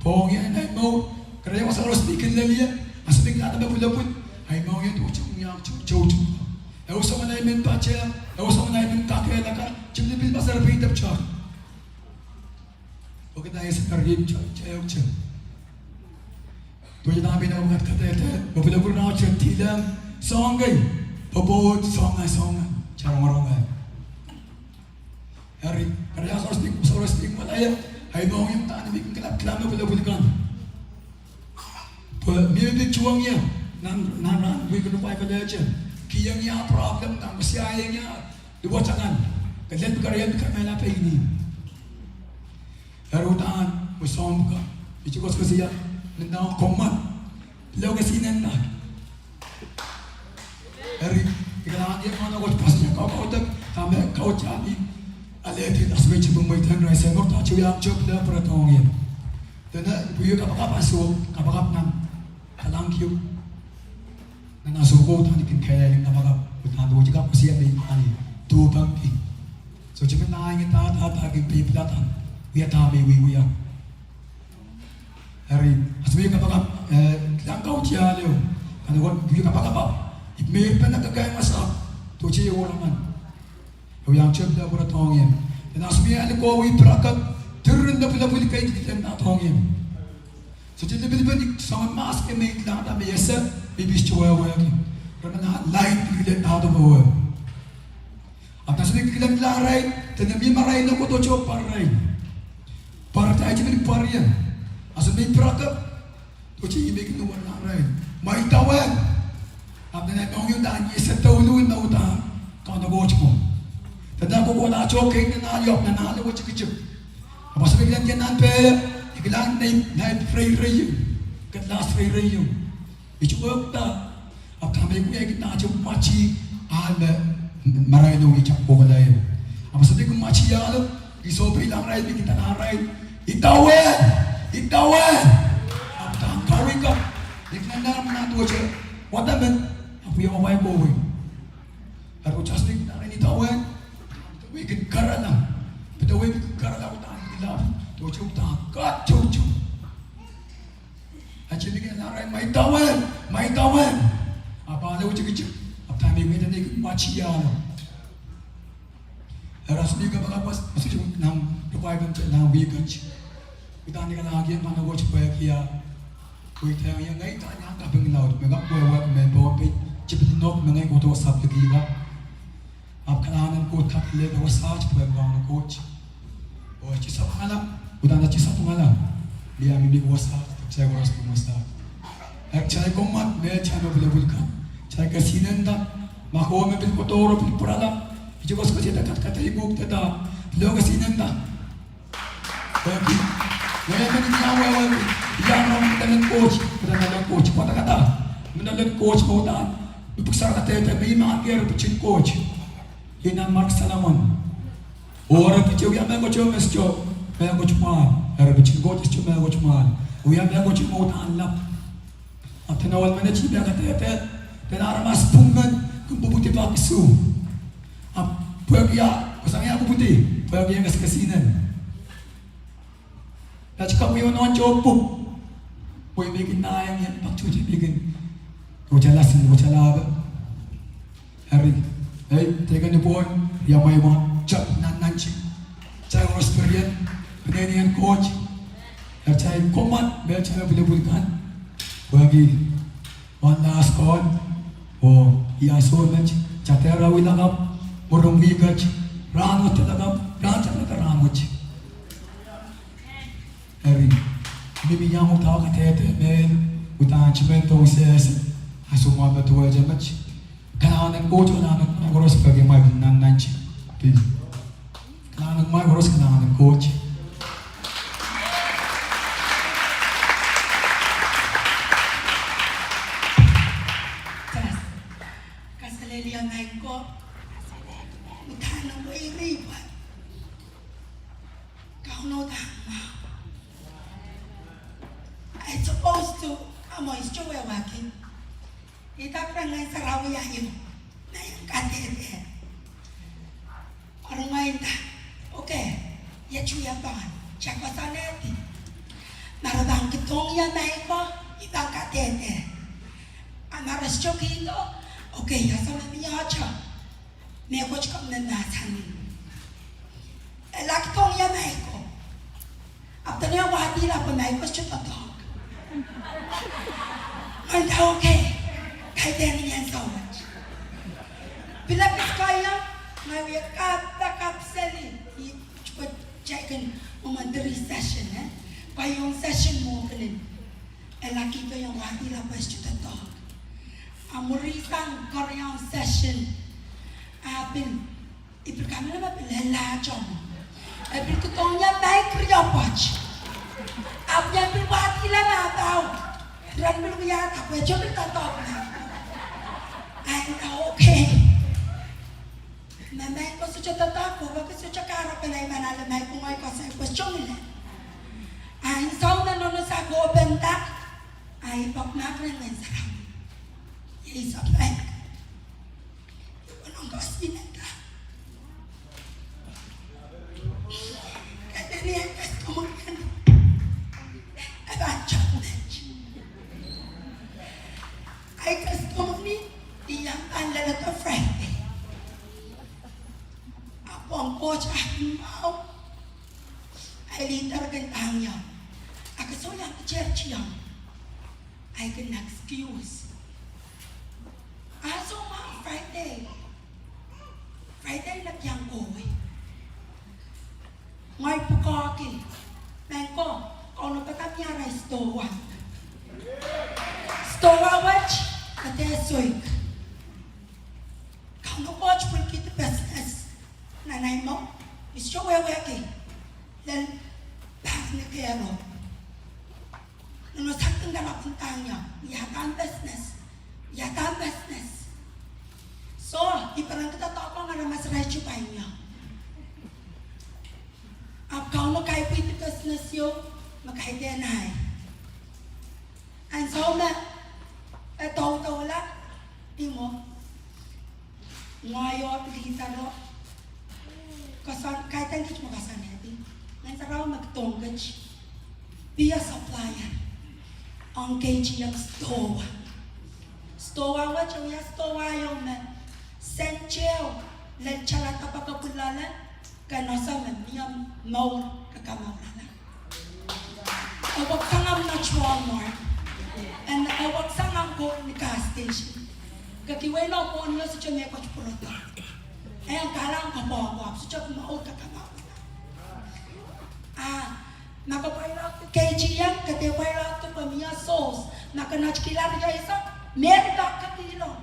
Pokoknya ni mau kerja masa harus bikin lagi ya. Asal bikin ada berpuluh. Hai mau yang tu yang jauh. Aku sama naik minta cek. Aku sama naik minta kaya laka. Cuma bil pasar pergi tak cak. Oke dah sekarang cek. Tu jadi nabi nak kata berpuluh nak cek tilam songai. Pabot songai. Cara orang. Hari kerja harus bikin malaya. Hai mau yang tak bikin kelab berpuluh kan. Mimpi cuangnya. Nan bikin upaya kerja. Kiyangnya problem tang siayanya dibuat jangan. Kalian berkarya main apa ini? Harutan musom ka. Itu kos kesian. Nendang komat. Lalu kesinan nak. Hari kita dia mana kau pasnya kau tak kami kau jadi. Alih asal cuma main rasa kau tak cuy yang cuy dah peratongnya. Dan buaya kapakap asuh kapakap nan halang kiu. Nana suko tani kin kaya yang kapakap. Bukan tu juga masih ada ini tu bangki. So cuma naik ta kin pipi datang. Biar tahu we. Hari asal kapakap yang kau cial yo. Kalau kau buaya kapakap. Ibu pernah kagak masak, tu cie orang man. Yang cep dah beratongnya. Dan asmiya ada kau iperakat turun dah pula kait kita nak tongnya. Sejak lebih sangat mas ke main kita ada biasa bibis cuai lagi. Kerana lain kita tahu tu bahawa. Atas ni kita larai, dan nabi marai nak kau tu parai. Parai aja ni parian. Asal ni iperakat tu cie ibu kita larai. Mai tawan. Apa nak orang yang dah setahun lu nak utah kau nak buat apa? Tentang kau nak cakap yang nak lihat nak ada buat cakap. Apa sebab kita nak pe? Kita nak free rayu, kita last free rayu. Itu apa? Apa kami kita nak cakap macam ada marai dong icap kau lain. Apa sebab kita macam ya lo? Isopi lang rai kita nak rai. Itawe. Apa kau ikut? Kita nak tu aja. What happened? Aku yang apa yang boleh? Aku jaslik nak ini tahuan. Tapi kekara lah. Betul kekara lah utang gelap. Tu tak kacau. Aje ni kita nak mai tahuan. Apa ada ucap kecil? Apa kami kita ni macam lah. Rasmi kapakap masih cuma nam upaya nam bikin. Kita ni kalau lagi mana gua cuba kia. Kita yang ngai tanya tak pengelau. Mereka buat membawa Cipinok mengenai kota wasap lagi lah. Apa kalangan kota kile wasap cepet bangun coach. Oh cisap malam, udah ada cisap malam. Dia mimpi wasap, saya harus wasap. Saya komat, dia cina boleh-bolehkan. Saya kesinan dah, mahu ambil kotor, ambil peralap. Itu kos kerja kata ibu kita, beliau kesinan dah. Bagi, saya menjadi awal yang orang dengan coach, dengan coach, kata-kata, mendalam coach kau dah. Ipaksa kata may maakir pichin coach. Ina Mark Salamon. Orang pichin uya may coach mesjo. May coach mal. Era pichin coach mesjo may coach mal. Uya may coach mo tanlap. At tinawal man na chibi kata tenara mas pungan kung bubuti pa kisu. Pagya kusangya bubuti. Pagya ngas kasinan. Nachka mo yun on jopo. Boy bigin na yan pagchuchi bigin. Wajalas ni wajalab. Hari, tega ni pun yang mai mak cak nanci. Cak harus berian, penyanyian coach. Cak komat, biar cak boleh-bolehkan. Bagi one last call. Oh, ia so match. Cak terawi lagap, murung bigaj, rangut lagap, rancat rangut. Hari, bibi yang tahu kata mel, utan cimento ses. Asumma betul aja macam kalangan coach kalangan harus bagi mai nanci. Kalangan mai harus kalangan coach. Kasalelian naik ko. Utang mo iripan. Kau no tama. I supposed to. Amo is jowe wakin. Ita prangai sarawi ayo. Na yung katete. Orang ngayon ta. Okay. Ya chuya ban. Chakwa saneti. Narabang kitong ya may ko. Ibang katete. Amaras chokito. Okay. Ya sama niya cha. May ko chukam na nasan. Laki tong ya may ko. After niya wadi la pa may ko chukatong. And okay. Kaya din yan so much. Pilapit kaya, may kapakap sali. Chupa check-in umandari session, eh? Kaya yung session mo kanin. Laki ko yung wadi la pas chuta talk. Amurisang koreang session. Apin, ipil kami naman pilala chom. Ipil kutong niya may kriyapach. Apin pil wadi la na tao. Ran pil kuyata, kaya chumil tatalk na. Ay, okay. Mamay ko sa tatako, bakit sa tsakara ka na manalamay kung ay ko sa question nila. Ay, sa una nono sa ako bentak, ay pakmakran ng sarang. Yes, a bank. Anong kasinan ka? Kaya niya kas kumakan. About challenge. Ay, kas kumakan. Iyang panla na to Friday. Ako ang coach aking mau. Ay litar gantang yan. Ako so yung church yan. Ay can excuse. Aso ma Friday. Friday nagyang kowe. Ngay pukaki. Mengko, kung napatamyara stowa. Stowa watch. Katesoy. Kung coach pun kita business, nanay mo, iso wewe ki, dan bahas na kaya ro. Nung saktan ka na puntanya, yatan business. So, iparang kita toko nga na mas recho pa niya. At kung no kaya pwede business yung, makaidenay. And so na, ito lang, di mo, ngayon, pilita do. Kasan, kahit ang kich mo kasan natin. Ngayon sa raw magtonggaj. Be a supplier. Ang KGM stowa. Stowa wa chow ya stowa yung man. Sencheo. Len chala kapagapulalan. Kanasa man niyam maur kakamawlalan. Awag sangam natural mark. And awag sangam ko ni gas station. Kakiway na po niyo sa Chame Coach Purota. Ay ang karang kapawap sa Chame Maot kakamawa. Nakapayla ko KGM, katipayla ko pamiya sauce. Nakanachkila niya isa, merda katilo.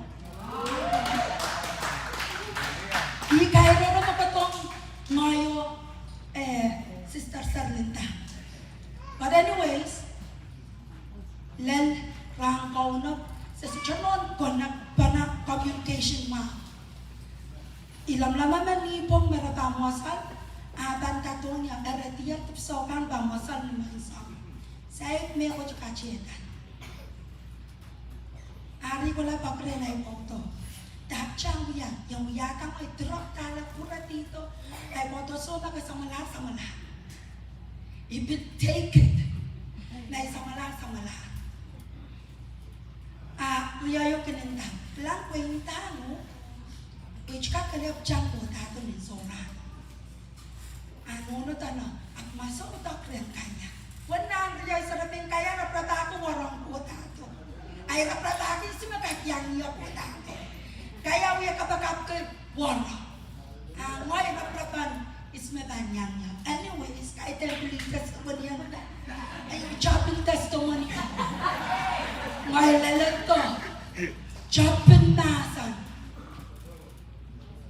Di kaya na mapatong ngayo, Sister Sarlinda. But anyways, len rangkaw na sa suchanon ko na communication ma. Ilam lama man ni pong merabamuasal, aban katong niya eretiya tipsokan bamuasal ni maisam. Say me ko chukachietan. Ari ko la papre na ipoto. Dapchang wiya, yung wiya kang ay drop tala pura dito. Ay poto so na kasamala. If it take it, na isamala. Uyayo kinintang, lang kwenta mo, which kakalap dyan po tato ng sora. Ano no tano, at masuutak rin kanya. Wala ang riyay sa rabing kaya naprata ko warang po tato. Ay naprata ko isi magagyang niya po tato. Kaya uya kapagap ko warang. Ngayon napratan is mabanyang niya. Anyways, kahit ang bulikas ko niya na. Ay chopping testimony. Ngayon lalag to. Chopping nasan.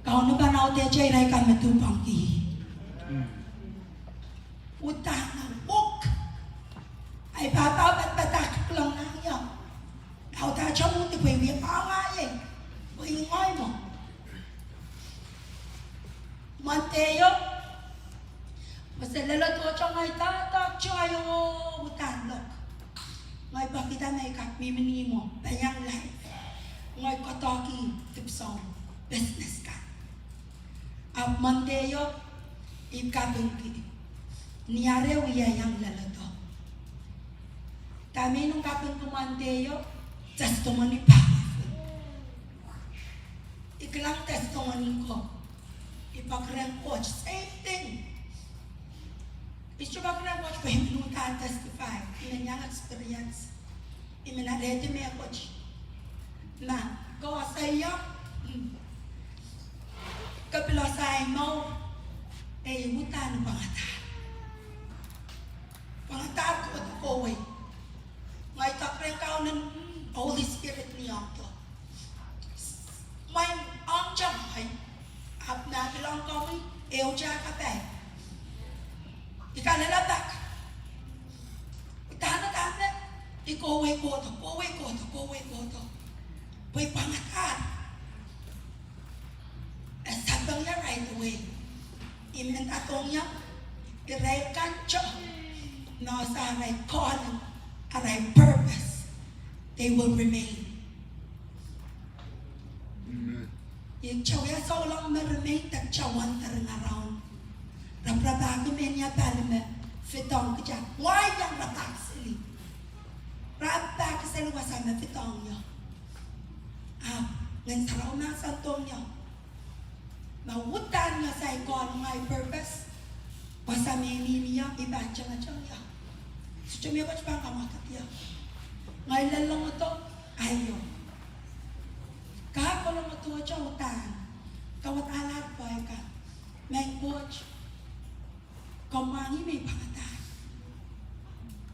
Kau na ba na uti chay ray kami tupang ki. Utang na buk. Ay papabat batak lang na niya. Kau ta siya mo ti pwede pa nga eh. Pwede ngay mo. Mateo. Basta lalato siya ngay tatak siya yung utang lok. Ngay bakita na ikak mimini mo. Bayang life. talking tipsong business ka. Ab Mondayo, ikabungki. Niyare wiya yang lalato. Kami nung kapag Mondayo, testimony powerful. Iklang testimony ko. Ipag-rank coach, same thing. It's your background coach for him who can testify in a young experience. In a resume coach. Na, go saya. Kapila saya mau hutan pangatar. Pangatar ko ito ko way. Ngay takreng kao ng Holy Spirit niya to. May ang jamay. Ap na bilang kami, eoja kapay. Ikalalatak. Itana-tana. Ikoway ko to. Pwede pangatar. Sabang niya right away. Imen atong niya. Iray kancho. No sa aray calling. Aray purpose. They will remain. Yung chawya sa ulang ma-remain. Tag-chawan tarang around. Rabrabagi menya palime fitong kja. Why yang rabag sili? Rabag sili wasama fitong yo. Ngan sarau na santong yo. Mawutan niya sa ikon ngay purpose. Wasama niya ibacha nga chang yo. Suchumi ko chpang kamakat yo. Ngay lalong ito ayo. Kahapon lang ito siya utan. Kawat alat boy ka. May coach. Kamangi may pangatar.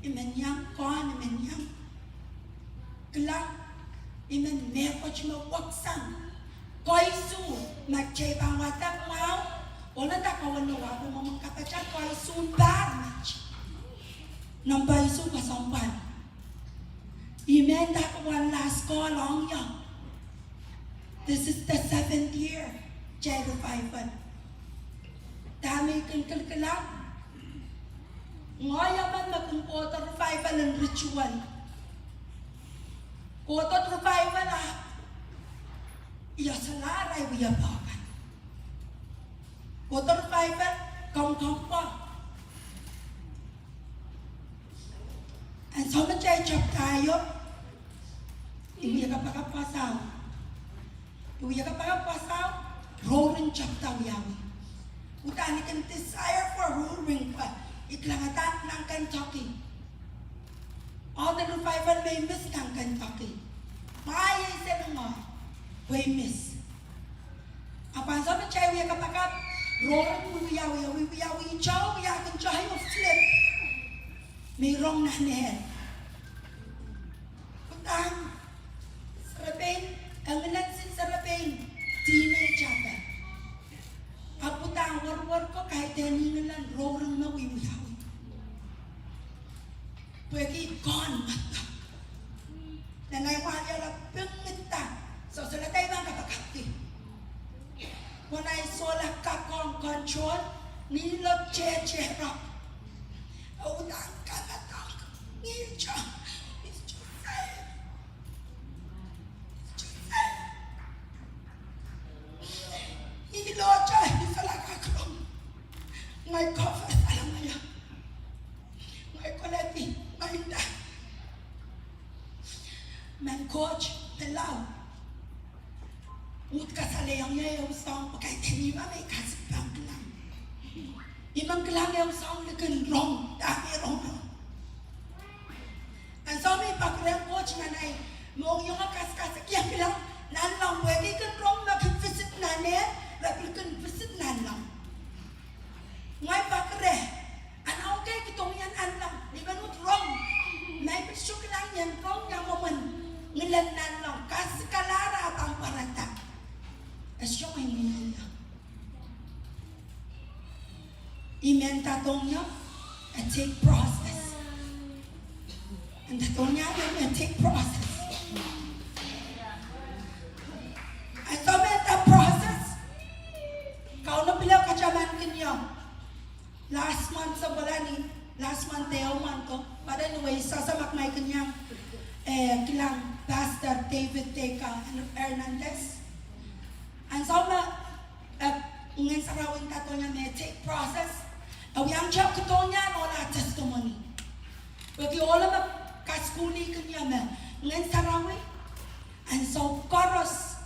Imen yang kon, imen yang kelang, imen mekoch mawaksan. Koi su, magchay pangatak mau, wala ta kawan na wako mamang kapatid, koi su barmach. Nambay su kasampan. Imen ta kawan last call long yang. This is the 7th year, Jai Revival. Dami kelang. Ngayon man mag-quarter revival and ritual. Quarter revival iya salaray wiya bakan. Quarter revival, kom pa. And so much ay chop tayo. Iwiya ka pakapasaw. Roaring chop tayo yawi. Utani kan desire for roaring pa. Iklangatan ng Kentucky. All the revival may miss ng Kentucky. Maayay sila nga. Way miss. Apan sa machay wiya kapakap. Roaring wiyawi chow. Wiyakan chow of flip. Mayroong nanel. Utang. Sarapin. Ang minansin sarapin. Teenage ata. Aputang war ko kahit taningan lang roaring na wiyawi. Pwede gone mata. Nanay wala la pengita. So sila tayo mga kapakati. When I saw la kakong control, nilog che-che-rap. Autang kanatak. Nilcha. It's just sad. Nilog che. Salah kakong. Ngay cover alam na yan. Ngay koleti. Mainda. Man coach, telaw. Ut kasalayang niya yung song pagkait hindi may kasipang lang. Imang kelang yung song lekan rong, dami rong. Ang so may pagkirang coach na nai, mong yung kaskas, kaya bilang nanlang, pwede kan rong mag-visit na niya, rapil kan visit nanlang. Ngay pagkire, anaw kay kitong yan anlang, di ba nut rong? May pisyok lang yan, rong nga maman, ngilan nanlang, kasi kalara at ang parata. Asyo may minala. Imen tatong niya, a take process. And tatong niya, a take process. And so that process, kau na bilang kacaman kinyo. Last month sa balani, last month tayo man ko. But anyway, sasamak may kanyang kilang Pastor David Teka Hernandez. katonya may take process. And we am chap katonya no la testimony. Bagi all of kaskuni kanya me ngan sarawi. And so koros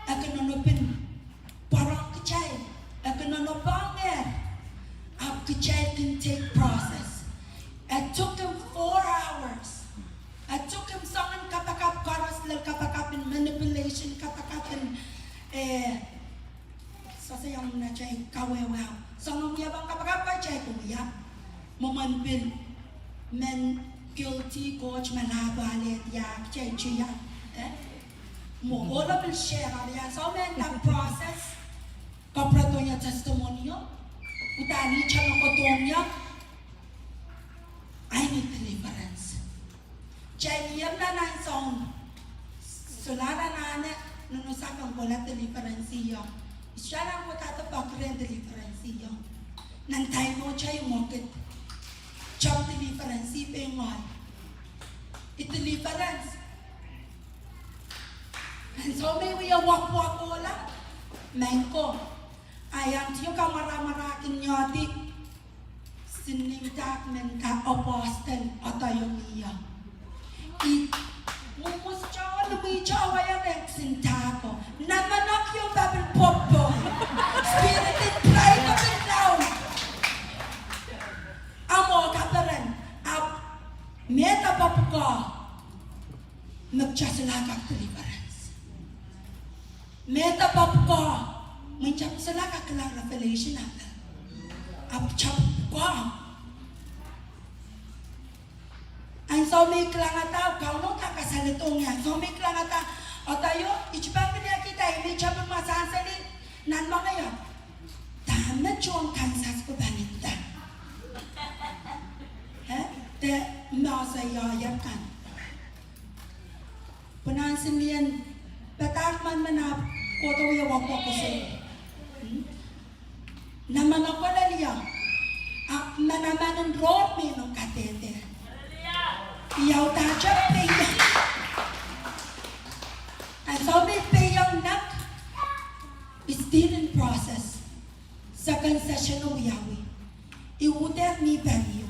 akan nonopin parang kecay akan nonopanger. Up kecay can take process. It took him 4 hours. It took him sangan kapakap koros lel kapakap in manipulation kapakap in so sayang na chay kawewaw. Sangan yabang kapakap chay kuya. Mamanpil men guilty coach malabalet yak chay chuya. Mo all of it share ya. So men that process kaprato niya testimony utani chalo kotong niya. I need deliverance. Chay niyam na nang song. Sulara na ane nunusakang wala deliverance iyo. Siya lang ko tatapakrin deliverance iyo. Nantay mo chay mokit. Chop deliverance ipe ngoy. It deliverance. And so may we walk wala. Mengko. Ayang tiyo ka maramarakin nyoti. Sinimtak men ka apostle atayong iya. Mumus chawa lumi chawa ya reksin tako. Namanak yung babel popo. Spirit in pride of it down. Amo kaperen. Meta papuka. Magchasalakak deliverance. Meta papuka. Magchasalakak lang revelation natin. Chap ko. And so may klangata, kau no kakasalitong yan. So may klangata, o tayo, ichipang niya kita, hindi siya masasalit. Nan mga yan, dami chong kansas ko banita. Te masayayap kan. Panansin niyan, patakman manap, koto yawak ko siya. Naman ako na niya, manaman ng road me ng katete. Iyaw taja payang. And so may payang nak is still in process. Sa concession ng Yahweh. Iuder ni Benyo.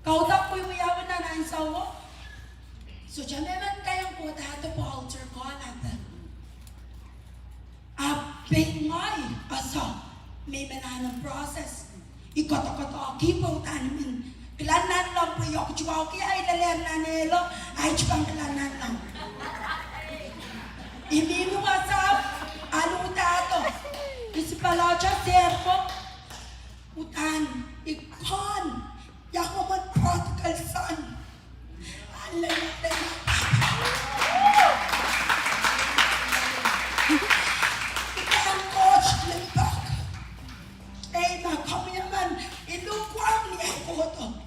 Kautak ko'y uyawan na nang sawo. So dyan naman kayong po tato po altar ko natin. Pingay asa. May mananang process. Ikoto-koto, kipaw tanimin. Kelanan lang po yung kuchuaw kaya ay laler na nelo. Ay chupang kelanan lang. Iminu wasap. Alutato. Isipalacha serpo. Utan. Ikon. Yakuman prodigal son. Alay. Ikon coach limbak. Eh, kami naman, ilukwang ni Ekoto.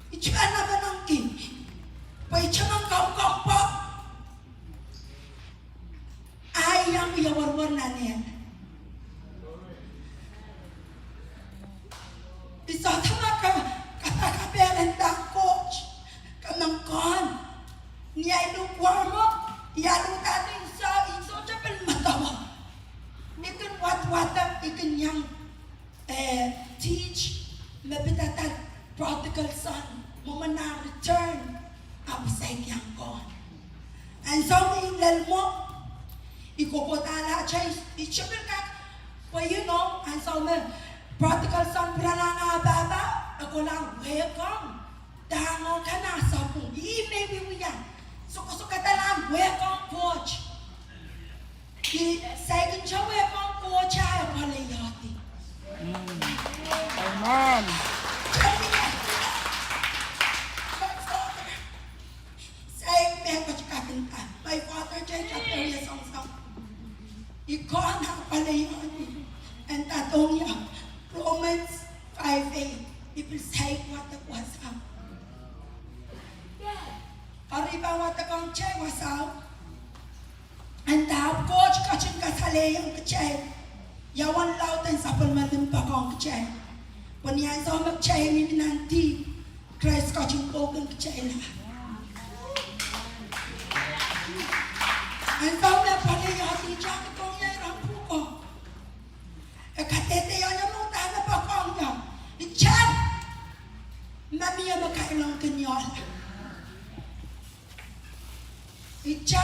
Ichikan naman ang kin. Paichang ang kaw-kaw pa. Ay, ang iyawarwar na niya. Isa tama ka, kapakaperan da coach. Kamangkon. Niya ilukwang mo. Iyalutan din sa iso chapel matawa. Ikan wat-watan, ikan yang teach mabitatat prodigal son mamana return upside yang gone. And so may ilal mo ikukutala siya ichipil ka well you know and so may prodigal son prala nga baba ako lang welcome dango ka na sa kung maybe we yan suka-suka talang welcome coach second siya welcome coach ay palayati. Amen. My father changed up area song. Ikaw ang palayon. And tatong niya, Romans 5:8. It will say what the was up. Ariba what the kong chay was out. And tap coach kachin kasalayang kachay. Yawan lautan sa palmalim pa kong kachay. Panyan sa magchay ni nanti. Christ kachin kogan kachay na. Ang tao na pala yung hati siya kitong yay ang puko. Kicha.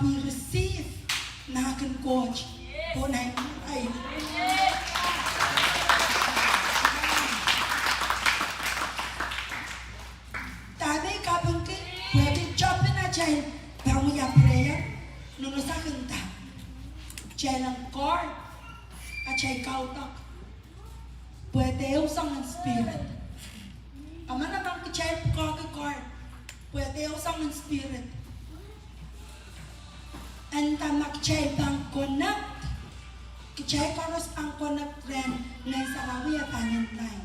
We receive nakin coach. Punay ay. Tadi kapag pwede job na dyan, bango ya prayer, nuno sa kanta. Dyan ang car, at dyan kautak. Pwede usang ang spirit. Ama naman ka dyan car, pwede usang ang spirit. And tamak dyan bang connect, kaya karos ang connect rin ng sarawi at anintay.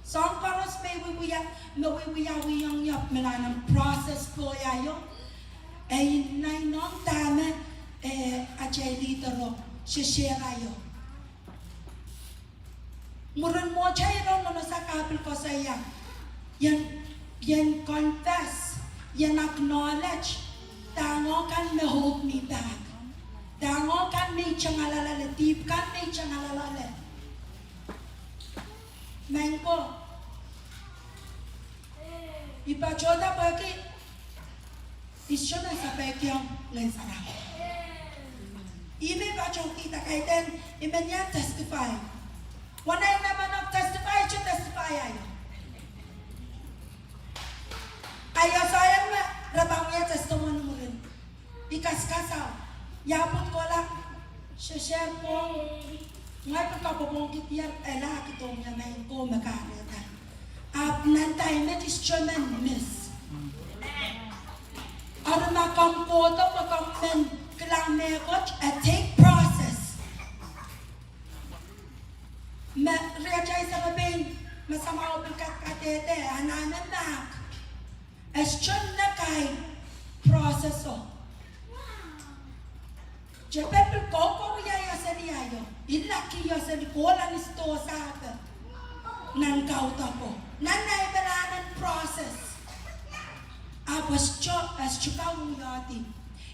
So ang karos mawiyang yap ng process po yayo ay nang tama ajay dito ro share ayo. Murun mo chay ro no sa kapil ko sa yan confess, yan acknowledge, tango kan me hold me back. Tango kan me changalala deep kan me changalala. Mangko ipachoda bagi isyona sa pekyong ng sarap. Ime pacho kita kaiten ime niya testify. Wanay naman ang testify ayo. Ayo sayang na rabang niya testimony mo rin. Ikas-kasaw. Yapot ko lang. Share po. Ngay pagkabubungkit yan, ela kitong niya na yung ko makarita. Nantay met is German miss. Ano makampoto pagkamen kailang mekot take process. Reachay sa mabing masama o pagkatete, ananan na. As John na kay proseso. Jepepel ko yaya sa niyayo. Ilaki yo sa likola ni sto sa atin. Nang kauta ko. Nanay balanan process. Abas chok as chukaw yati.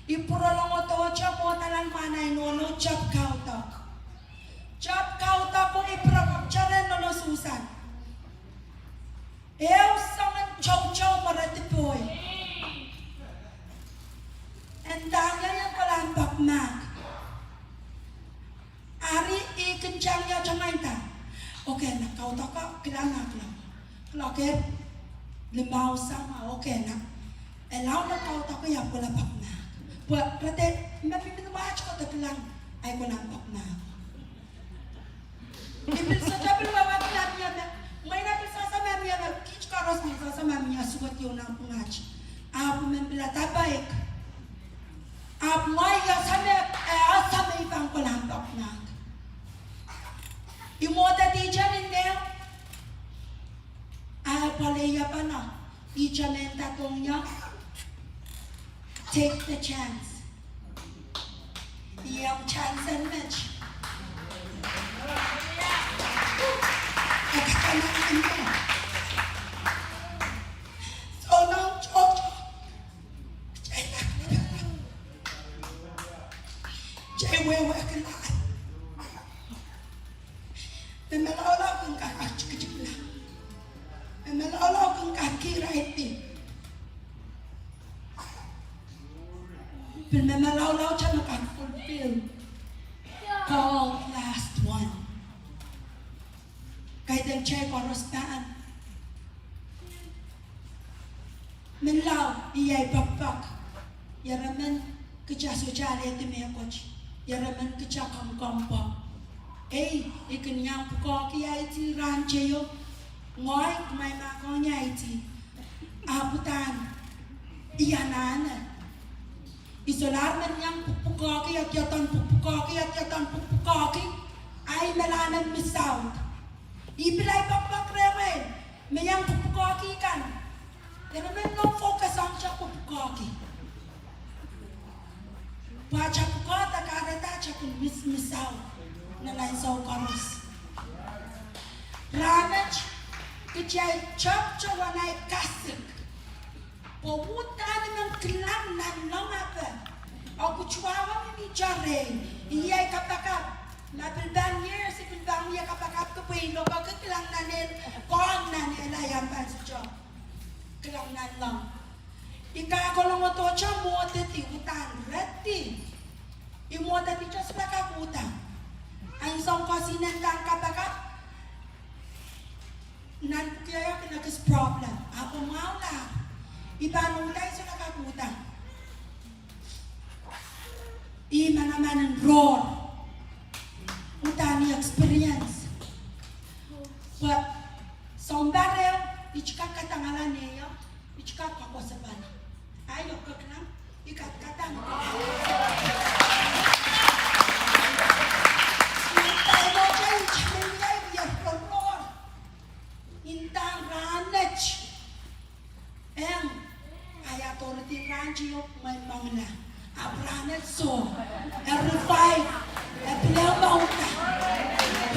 Ipurolong o to chok mo talang manay nono chop kauta. Chop kauta ko ipurolong charen nono susan. Eu sangan chow maratipoy. And dahil yung palampak mag. Ari ikencang ya jangan ta. Okay na kau tak kailangan lang. Kalau limau sama okay na. Elaw na kau tak ya pula pak na. Buat berarti mami minumach ko tak lang ay ko nampak na. Ibil sa tabi bawa lang niya na. May napisa sa mami ya kich karos ni sa mami ya sugat yung nampungach. Apo membila tabaik. May ya sa may ibang ko nampak na. Imoda di dyan hindi. Paleya pa na. Di dyan ang tatong niya. Take the chance. Iyang chance and match. Nakakalang hindi. So now, Jojo. Jay wewe kailangan. Memelaw kung kakachikachik na. Memelaw kung kakirahit din. Memelaw siya makakafulfill. Call last one. Kahit ang check oras taan. Menlaw, iyay bakbak. Yaraman kachasujali iti may coach. Yaraman kachakamkampa. Ikanyang pukoki iti rancheyo. Ngoy, may makonya iti. Aputan. Iyanan. Isolar man niyang pupukoki at yatan pupukoki. Ay nalanan misaw. Ibilay bakbak remen. Mayang pupukoki kan. Yaraman no focus on siya pupukoki. Pacha pukota kareta siya kung misaw. Nalay sa karos. Ramach, kaya chop wanay kasik. Pumunta naman klang lang apa. Ako chuawa ni jare. Iyay kapakap. Nabilbang years, ibilbang niya kapakap ko po ino. Bakit klang nanin, kong nanin ayam pa sa job. Klang nan lang. Ika ko lang mo to siya mo ti utan ready. Imo dati siya sa kakuta. Ang song ko sinendang kapakap. Nan kaya kinakas problem. Ako maula. Ibanulay sa nakakuta. Ima naman ang roar. Utani experience. But sombarel, ichika katangalan niya, ichika kakosapan. Ayaw ka lang, ikat katang. Intay mo kayo, chimilay, biya roar. Intang ranach. Kaya authority ranch yung may mga abranet so, revive, pilang bauta,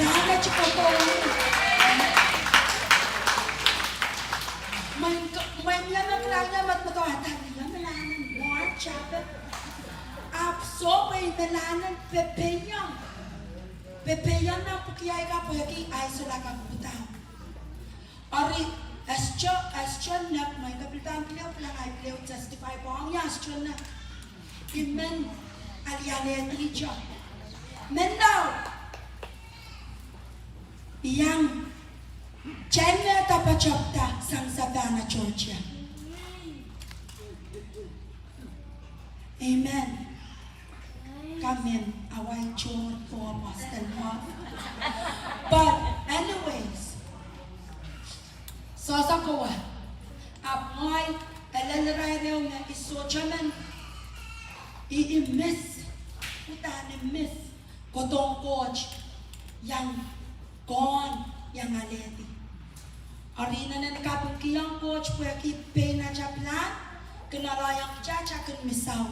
ranach ko po. May lamang lang niya matmatawatan niya, malanan more chapter. Apso may malanan pepeyang. Pepeyang na pukiyay ka po yung ay sila kakutang. Ari, Astro na may kapitan piliw pala ay piliw testify po ang astro na imen aliane ticho men daw yang chenne tapachopta sang Savannah Georgia. Amen. Come in away chor for Boston. But anyways, so sa ko apoy elelray reo na isochaman i-miss utane miss kotong coach yang kon yang aleti arina na nakapun kiyang coach pwede pena cha plan kinalayang chacha kun misaw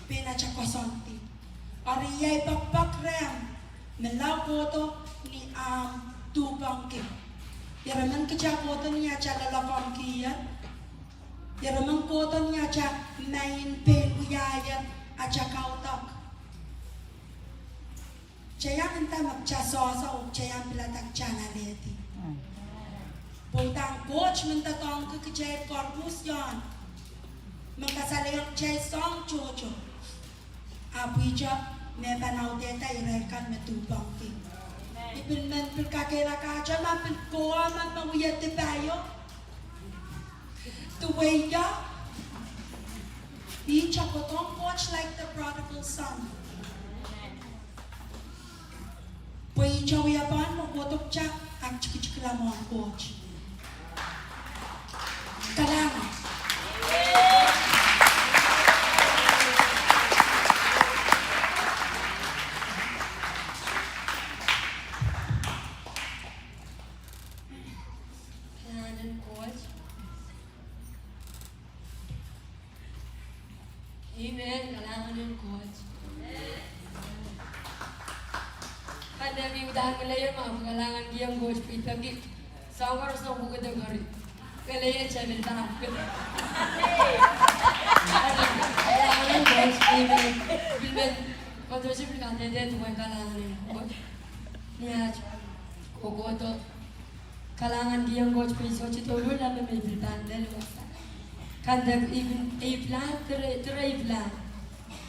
pena cha kosonti ariyay bakbak rem melaw koto ni tubang ke Yaraman kerja kota ni aja lalapam kian. Yaraman kota ni aja main penguyaya aja kautak. Jaya entah macam sosa jaya pelatak jana leti. Putang coach minta tong ke kerja korpus yan. Mengkasalayang jaya song jojo. Abuja mebanau deta irekan metubang ki. Ibin men kakera kaca man koa man mawiyat te bayo to waya each don't watch like the prodigal son poi chawiya pan mo kotok cha ang chiklamon coach kalang Amen. Kailangan yung coach. Kada may udahan nila yun, kailangan giyang coach. Pitagi. Sa oras na bukod ang gari. Kailangan siya, minta bukod. Kailangan yung coach. Amen. Bilmen, kontrosip ni kanya din, tuwag kailangan yung coach. Niya, kukoto. Kailangan giyang coach. Piso, chitulul namin may biltan. Dalawa sa Kandak even plan, try plan.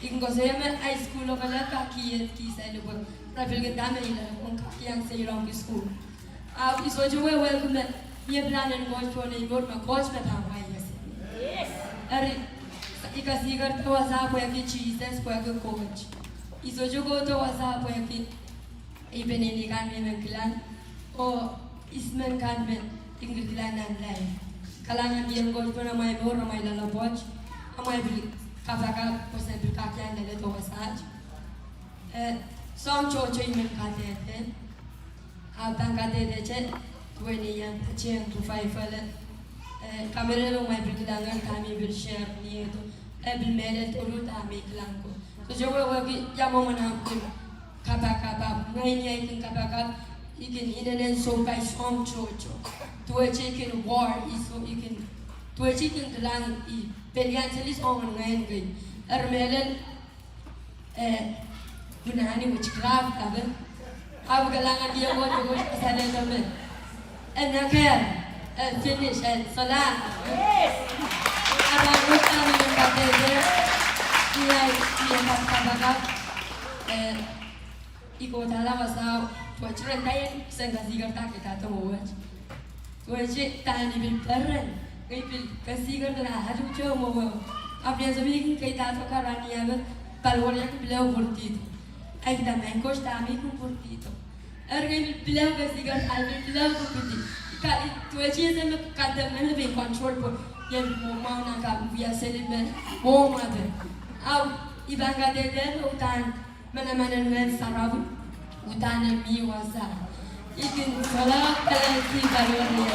Ikan saya men high school lo kalau kaki kisah lo pun, tapi kita dame ini lah, pun kaki yang saya orang di school. Iso juga welcome men, dia plan dan coach pun ini buat mak coach mat apa ya sih? Ari, ikan sigar tu wasa apa yang cheese, apa yang coach. Iso juga tu wasa apa yang even ini kan memang klan, oh ismen kan men tinggal klanan lain. Kalangan yang coach pun ramai bor, ramai lalapoj, ramai beli kapakap, pasal beli kakian dari tu wasaj. Song coach ini kate te, abang kate te cek, kue ni yang kecil tu five file. Kamera ramai beli kalangan kami beli share ni itu, beli medal turut kami kelangko. So jauh lagi yang mau menampu kapakap, ngai ikan kapakap, ikan ini so by song coach. Tua chicken war iso ikan tua chicken telang I pelian selis orang ngain gay ermelen gunani witchcraft aben abu galangan dia buat juga pasal temen and nakal finish and salam kapakap. Iko tala wasau. Tuan curan tayen sengkasi kerta kita tu muat. Tuan cik tani bil peran. Kau bil kasi kerta hadu cuma muat. Apa yang sebenarnya kita tu karani apa? Palwar yang belau burti tu. Aida mengkos tami ku burti tu. Ergai belau kasi kerta albi belau ku burti. Kali tuan cik sama kata mana be control pun. Yang mau nak biasa lebih mau ada. Au ibang kata dia utan mana nuan sarabu. Utan miwasa. Ikin salah kalasi balornya.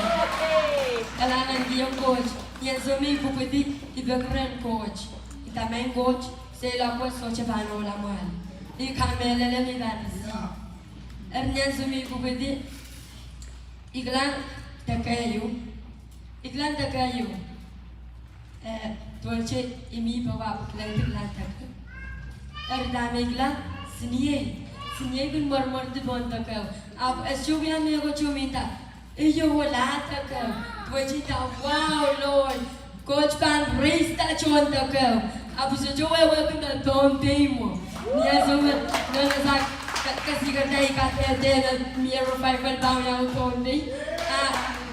Kalangan dia coach. Yang suami bukti ibakran coach. Kita main coach. Saya lakukan socha banola mal. Di kamera ni baris. Yang suami bukti iklan takayu. Iklan takayu. Tuanche imi bawa iklan takayu. Erdam iklan seniye. Seniye pun mor tu bon takau. Ab asyogia me ko chumita. Iyo wala takau. Tuanche ta wow Lord. Coach pan race ta chon takau. Ab so jowe pun ta tom temo. Nia so na sa kasi kerja ikat dia mir revival bau yang tom ni.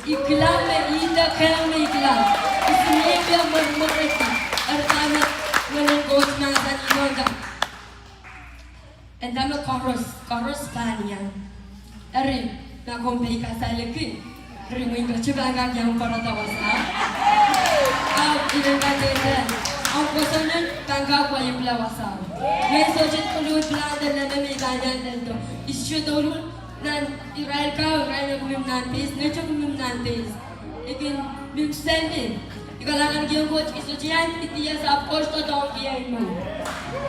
Iklan me ida kau me iklan. Seniye dia mor ti. Erdam me coach na sa ni and I'm a chorus panian. Eri, na kompai kasai lagi. Eri mungkin cuba agak yang pada tawasa. Ini kata aku sana tangga apa yang belawasa. Saya sojit perlu belanda dan megangan tentu. Isu dulu nan Israel kau Israel aku nantis, necok aku nantis. Ikin bimsenin. Ikalangan dia coach isu jian itu sab coach tu tahu dia ini.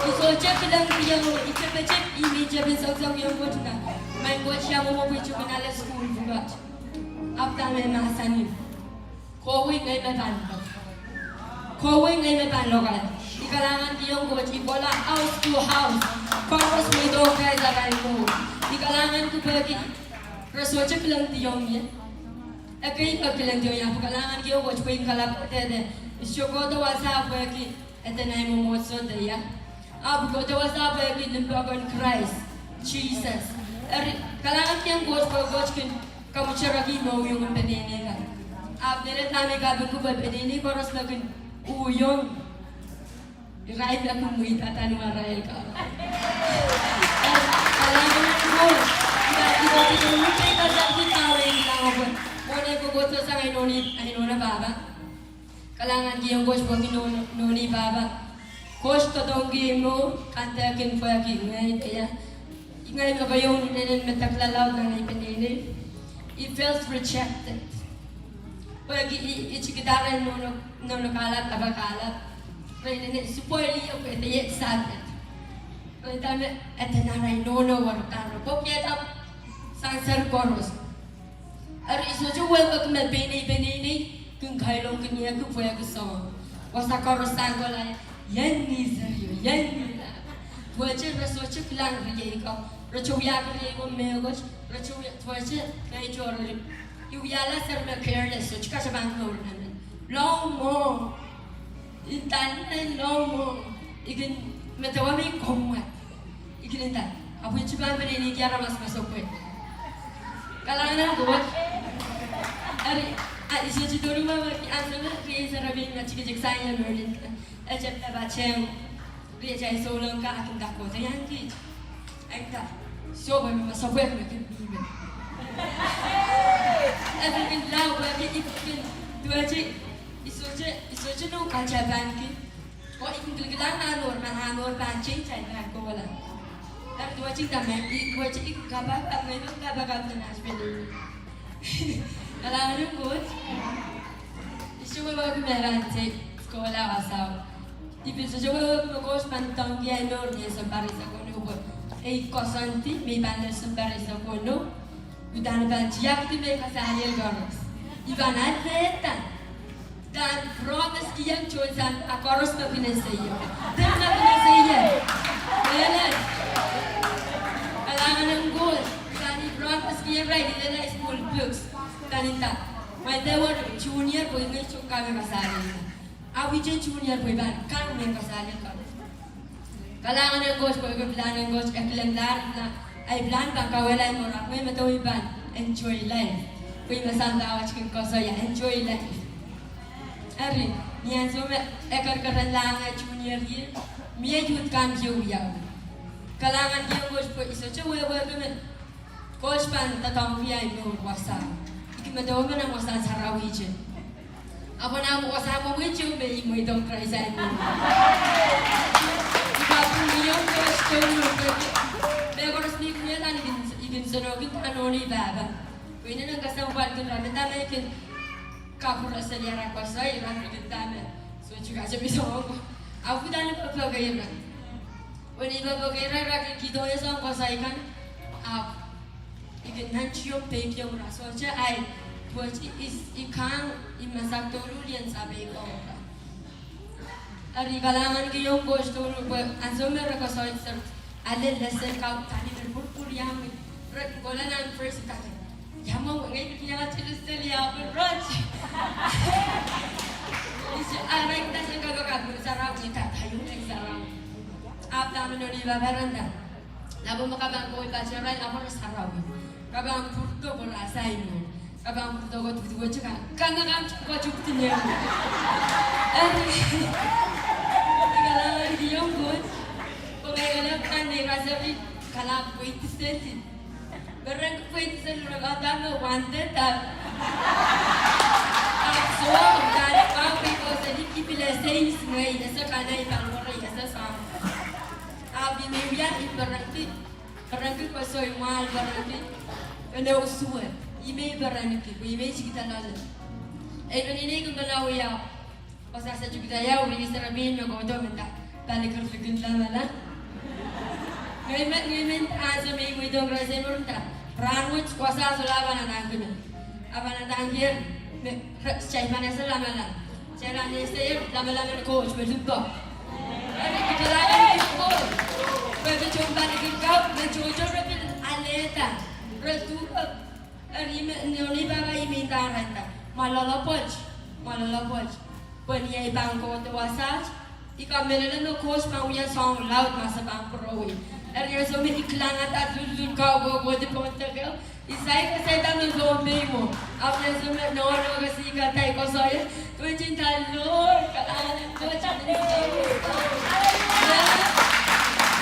Isu cek bilang dia itu cek ini je besok yang coach na. Main coach yang mau pergi cuma nak school juga. Apa main masani. Kau ini main ban. Kau ini main ban lokat. Ikalangan dia coach bola house to house. Chorus itu kaya jalan itu. Ikalangan tu pergi. Rasul cek bilang dia ni. Akai kakilang dia yang kalangan dia watch pun kalap ada. Syukur tu wasa apa ki? Ada naik memotso dia. Abu tu wasa apa ki? Lembaga Christ, Jesus. Kalangan yang watch kan kamu ceragi mau yang bedene kan. Ab nere tame kabin ku bedene koros lagun uyong. Rai aku muita tanu arai ka. Kalangan ku kita mungkin kerja kita orang lawan. Orang ko goto sa ay nona baba. Kalangan giyong coach po noni baba. Coach to dong mo kanta kin po aki ngay kaya. Ngay mo kayong nenen metaklalaw na ngay pinili. It feels rejected. Pagi ichikidara nono kalat abakalat. Kaya nene supoili yung pwede yung excited. Kaya dami etenaray nono warutaro. Pokya tam sangsar koros. Ari isu jual aku me beni kung kailong kenya ku puya ku so. Wasa koros tango la yan ni serio yan ni la. Tuaje rasoche kilang riye ko. Racho ya riye ko me ko. Racho tuaje kai jor ri. Yu ya la ser me careless so chika sabang ko na. Long mo. Intan long mo. Igin metawa me komwa. Igin ta. Apu chiba beni kiara mas masok ko. Kalangan ko Ari, isu itu dulu mama answer kriya sarabin na cikik saya merlin. Ejep tabacem kriya jai solong ka akin dako tayan ki. Ekta, so ba mama sabwe ko kin bibe. Abi kin law ba ki ikin tuaje isu no kaca banki. Ko ikin gilgilan anor manhanor banci cai kan ko wala. Tapi tuaje tamen tuaje ik kapakap me kapakap na asbeli. Kalangan ng coach, isu ba kumerante sekolah asal. Ibu sejual coach pantang dia nor dia sembari sekolah buat. Kosanti me bandar sembari sekolah. Udan banjiak tu me kasahil garos. Iban atleta. Dan promise kian cuacan akoros na pinasaya. Dan na pinasaya. Benar. Kalangan ng coach, kani promise kian right nila school books. Kanita, when they were junior, boy, may chuka may kasali. Awi je junior boy ban, kan may kasali ka. Kailangan ng coach ko, plan ng coach, ay plan bang kawalay mo rak, may matuwi ban, enjoy life. Kuy masanda ako chikin ko, so yeah, enjoy life. Ari, niyan so ekar-karan lang at junior year, miya jud kam yaw. Kailangan yung coach ko, iso chawa kami, coach pan tatang piyay mo wasa. Ikimadaw mo ng wasa sa rawijin. Ako na mo kasama mo yung may mo itong kraisan mo. Kapag yung coach ko may oras ni kuya lang igin sunogin ano ni baba. Kuya na nang kasampan ko namin tama yung kapura sa liyara ko sa ilang igin tama. So juga sabi sa ako. Ako dahil papagayiran. Wani papagayiran rakin kito yung sa ko sa ikan. Igin nanchi yung pake yung raso siya ay buat ikan imasak tululian sabi ko. Ari kailangan ko yung coach tulu buat anso meron ko sa sir. Alin lesson kau tani berpur yang kola nan first tani. Yamo ngai kaya tulus ya berroj. Isi arai kita sengkau kau sarau kita tayu ngai sarau. Apa menoni babaranda. Labu makabang kau pacaran apa sarau. Kabang purto bola sainu. Kabang purto kau tuh juga. Karena kau cukup tinggi. Kailangan yung coach. Kaya kan ni rasabi kalap ko itisetin. Berang ko itisetin ragata mo wanted tap. So dan kau ko sa dikipila says ngai nasa kanay pangori nasa sa. Abi meya ibarangti. Barangti ko soy mal barangti. Ano usuwa. Ime barangti. Ime kita nalo. Kanina kung galaw yaw. Pasal sa juga yaw ni sarabin mo ko to menta. Balik ko figin lang. Ngayon asa may mo itong grasa mo rin ta. Ranguch kuasa sulaban na tangkin. Aba na tangkin. Chay man sa lamalan. Chay lang ni sayo lamalan ng coach. Beluto. Ano kailangan ng coach. Pwede chumpa na kikaw. Medjojo rapid aleta. Retupa. Ni baba imintaran ta. Malalapoj. Pwede ibang ko ito wasaj. Ikaw meron na coach pa uya song loud masa bang prowi. Ariyo so may iklangat at lulun ka go di po tagal. Isay ka sa dami zombie mo. After so may no kasi ka tay ko so ya. Tuwing cinta Lord kailangan ko channel ko.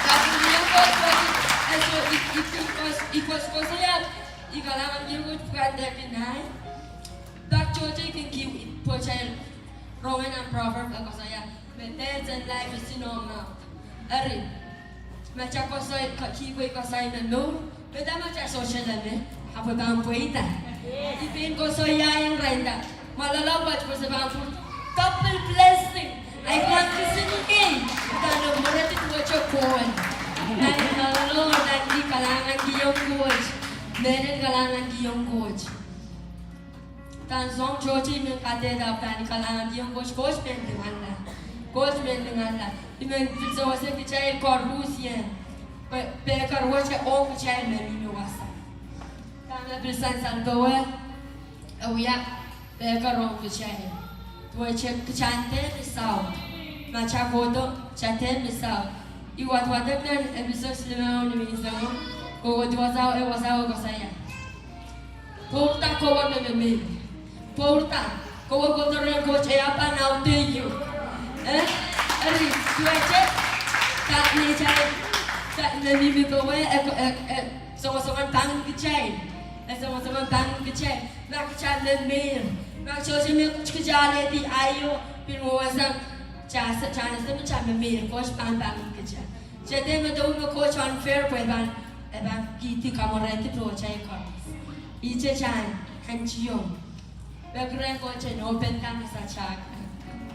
Kasi niya ko so ikos ko so ya. Ikailangan niyo ko paganda kinay. Back choche kin ki po child. Roman and proverb ako so ya. Death and life is synonymous. Ari, macam kau saya kiwai kau saya nanu, beda macam social ni. Apa bang puita? Ipin kau saya yang rendah. Malah baca bersama pun double blessing. I want to sing again. Dan umur itu baca kuat. Dan malah nanti kalangan diam coach. Menen kalangan diam coach. Dan song coach ini kata dapat kalangan diam coach dengan lah. Coach dengan lah. Imen bisa wasa kecil korupsi. Pekar wasa orang kecil memi wasa. Kami bersan santoa. Awak pekar orang kecil. Tua cek kecante misal. Macam foto cante misal. Iwat watak dan episode selama ni misal. Kau tua wasa kau saya. Porta kau memi. Porta kau kontrol coach apa now thank you. Ari, dua cek, tak ni cai, tak ni mimi kowe, sama-sama bang kecai, sama-sama bang kecai, nak kecai lemir, nak cuci mil kecai di ayu, pinwasan, jasa sama lemir, kos bang kecai. Jadi macam tu kos unfair pun bang kita kameran itu cai kos, ice cai, hancium, bergerak kos cai open tangan saja.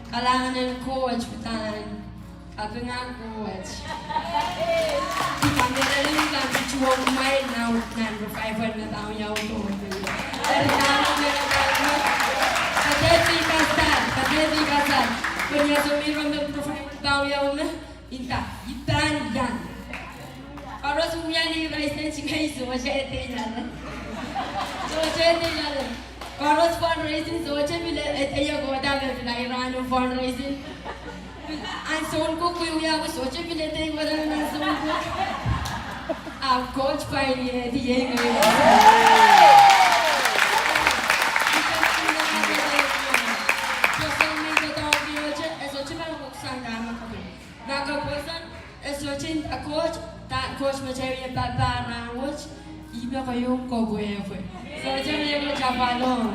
Kailangan ng coach putan. Ako nga coach. Kami na rin lang chuwang may now number 5 na tao yaw to. Pero kami meron tayo. Kateti kasal. Kanya sumirang ng profile tao yaw na. Iban yan. Para sumyan ni Rice na chingay sumasyete yan. Sumasyete yan. Karos fundraising so acha bile etaya goda me filai rano fundraising soon ko kuya ko soche pinete ko na soon ko. Coach pa ni di coach material baba na watch iba kayong kogoy po. So dyan yung Japano.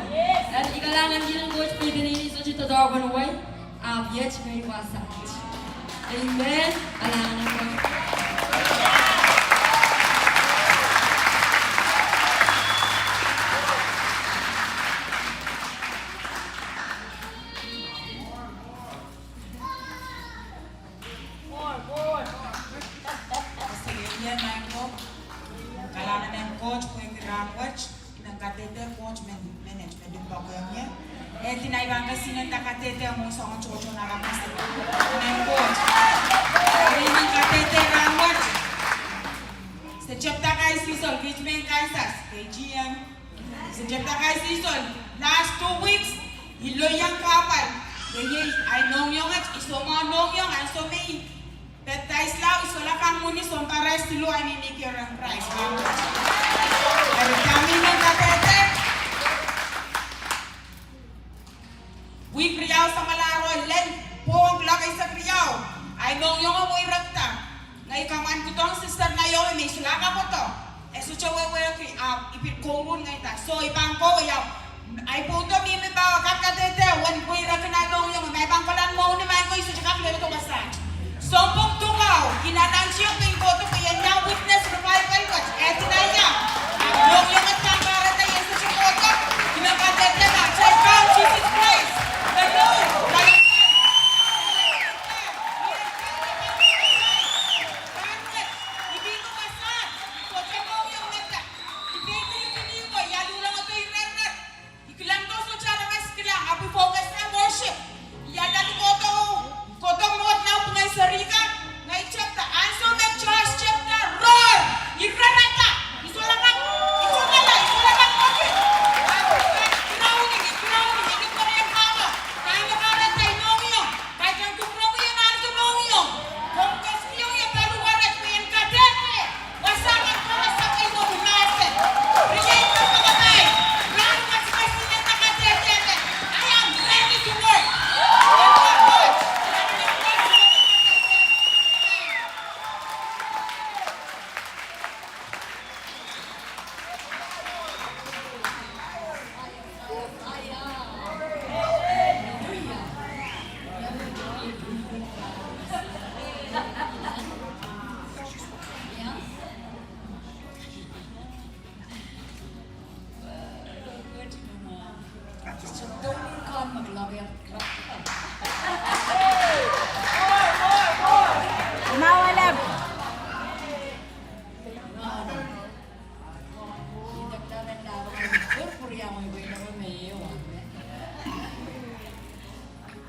At ikalangan din ng coach pwede nini so dito daw ko way. Yet may wasat. Amen. Alangan ko. KGM. Sejak takai season, last 2 weeks, ilo yang kapal. Jadi, I nong yang at isoma nong yang and so me. That tais lau isola kang muni som pares tilo ani nikiran price. Dari kami nang katete. We kriyaw sa malaro len pong lakay sa kriyaw. I nong yang amoy rakta. Ngay kaman ko tong sister na yung may sulaka po to. Eso chawe ki ipit korun ngay ta. So ibang ko yaw. Ay po to mi ba kakatete wan ko ira kana nong yung may bang kalan mo ni may ko isu chakak lebe to basa. Sompong tungaw, kinanang siyang may boto ko yan na witness revival watch. Eto na yan. Yung at kambara na yan sa siyang boto. Kinakatete na. Check out Jesus Christ. The Lord.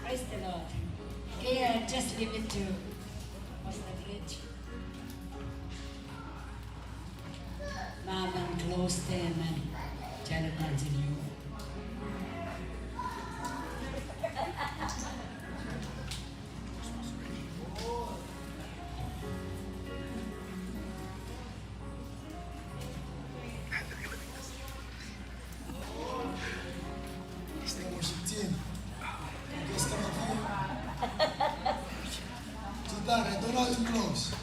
Praise the Lord. Okay, just leave it to Pastor Rich. Mom, close them and tell it continue. I don't know how to close.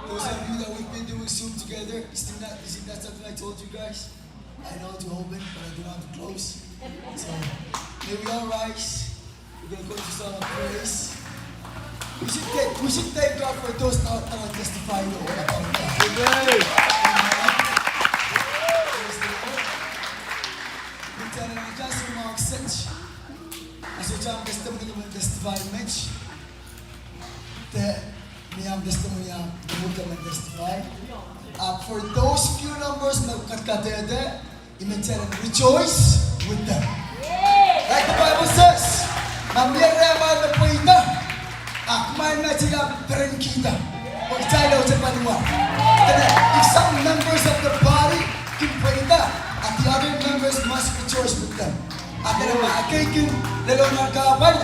Those of you that we've been doing Zoom together, isn't that something I told you guys? I know how to open, but I don't know how to close. So, here we all rise. We're going to go into song of praise. We should thank God for those that are testifying about that. Amen. Praise the Lord. We tell them, I just want to set. As we jump, testify match. We have testimony to testify. For those few numbers na katkatete, rejoice with them. Like the Bible says, "Mamiyarema na po ita, akman na sila perin kita." Pag tayo sa panwa. If some members of the body can pray ita, and the other members must rejoice with them. Akin ang maakikin, lalo ng kapal.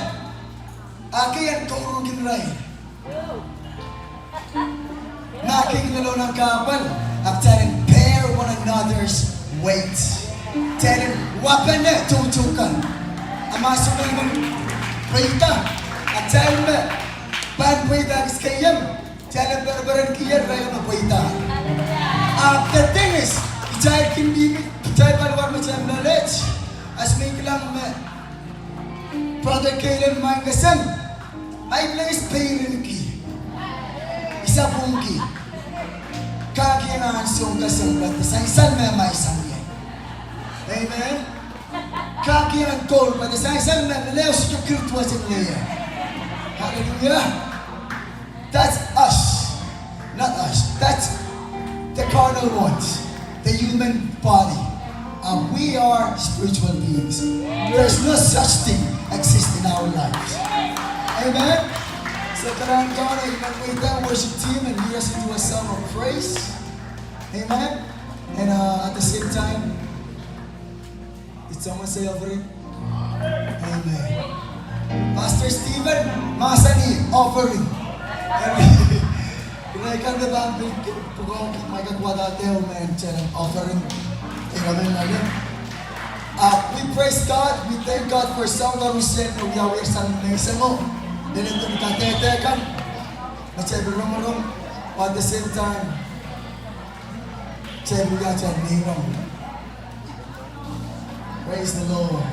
Akin kaurugin ray. Naking nalo ng kapal. I'm telling pair one another's weight. Telling wapan na tutukan. Amasok na yung berita. I'm telling me pan berita is KGM. Telling barbaran kiyan ray ang berita. The thing is, Kitail hindi Kitail palwar macam knowledge. As may kilang Brother Kailan Mangasan, I place payrin ki. Isa pong ki. Kaki na ansong kasanggat. Sa isang may sangyan. Amen? Kaki ang tol. Pada sa isang may leo sa kirtwa sa leya. Hallelujah. That's us. Not us. That's the carnal ones. The human body. We are spiritual beings. There's no such thing exist in our lives. Amen? So karang gana, you can wait that worship team and lead us into a song of praise. Amen? And at the same time, did someone say offering? Amen. Pastor Stephen, masani, offering. Kinaikan na ba ang pugong magagawa dati o may offering? Amen. We praise God. We thank God for someone who said na Yahweh sa mesa mo. Dito nagkatetekan. Masyado rumurong. At the same time, sabi nga siya, nihirong. Praise the Lord.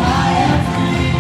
I am free.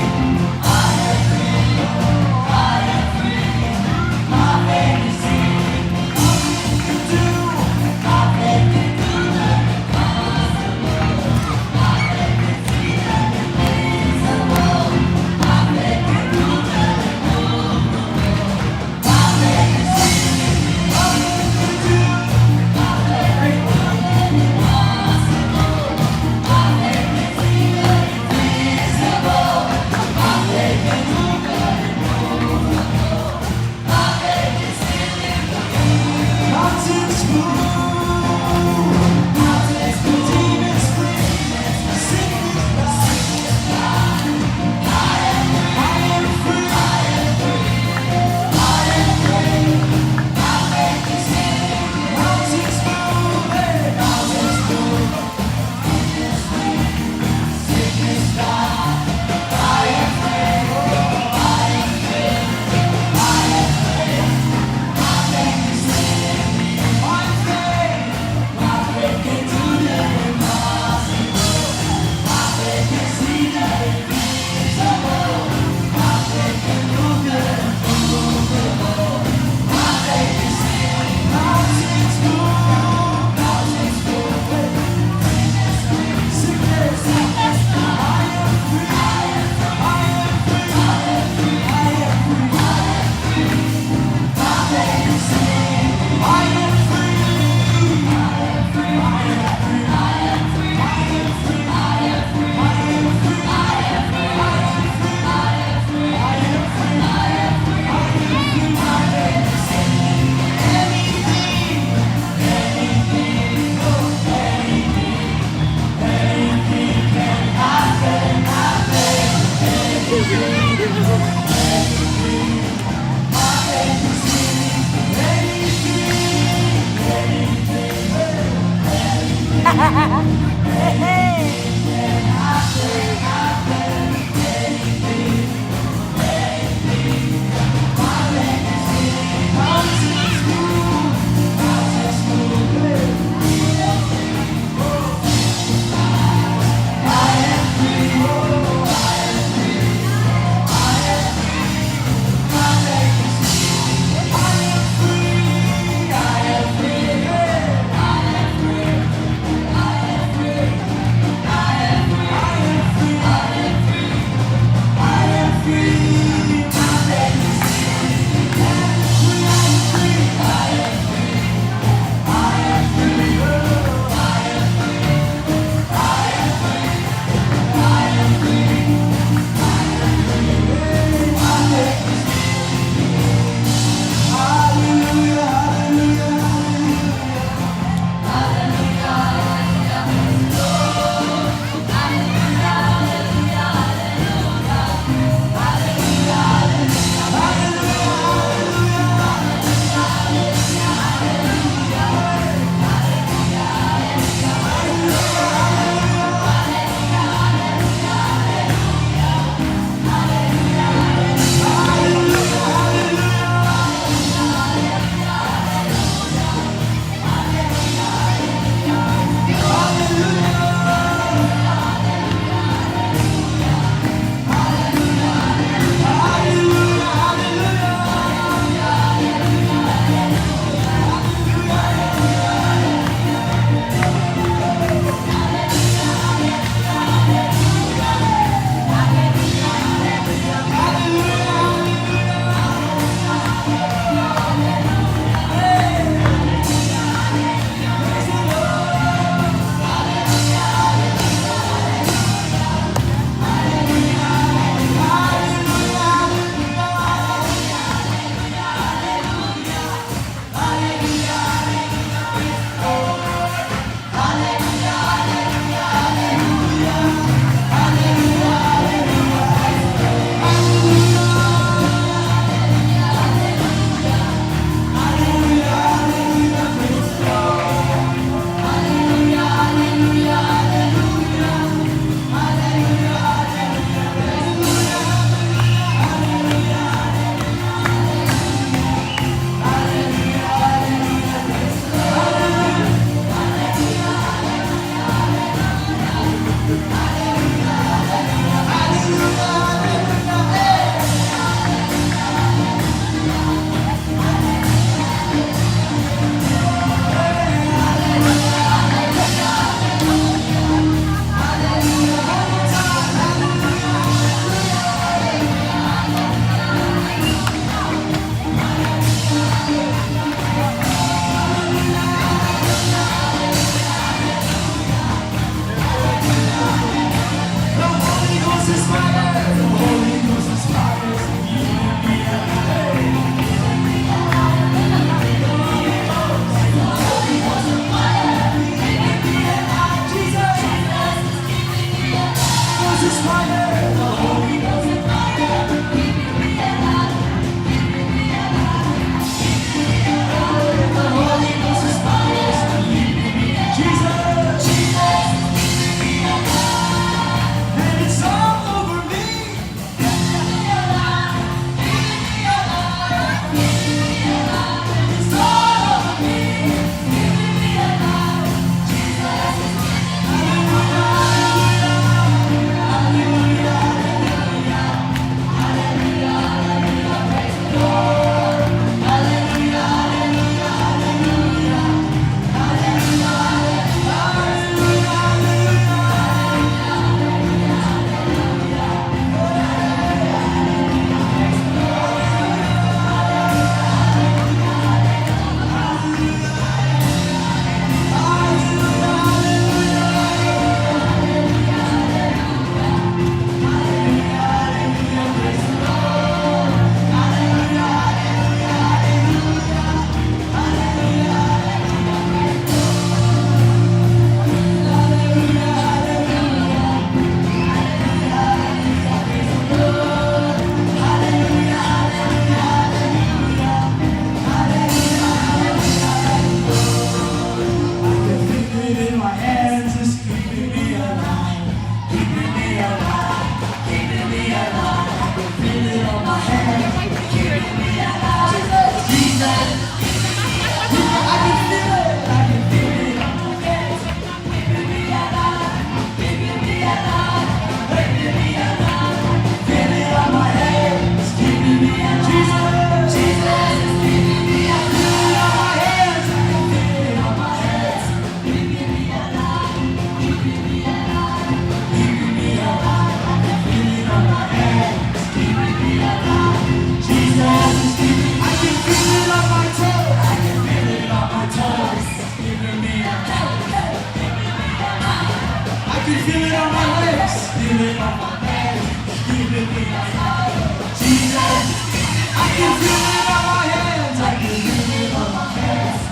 can feel it on my hands. I can feel it on my hands.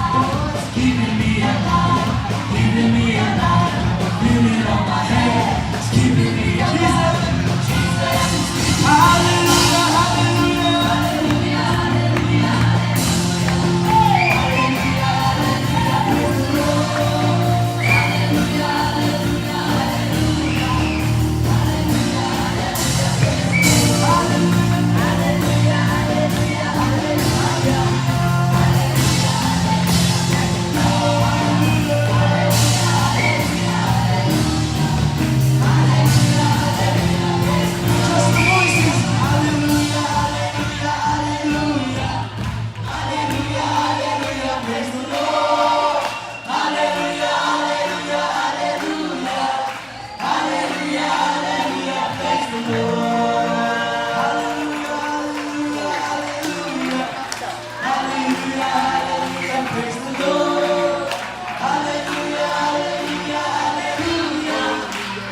Oh, it's keeping me alive, keeping me alive. Feel it on my hands. It's keeping me alive. Hallelujah, hallelujah. Just voices. Hallelujah, hallelujah, hallelujah. Hallelujah, hallelujah, praise the Lord. Hallelujah, hallelujah, hallelujah. Hallelujah, hallelujah, praise the Lord. Hallelujah, hallelujah, hallelujah. Hallelujah, hallelujah, praise the Lord. Hallelujah, hallelujah, hallelujah.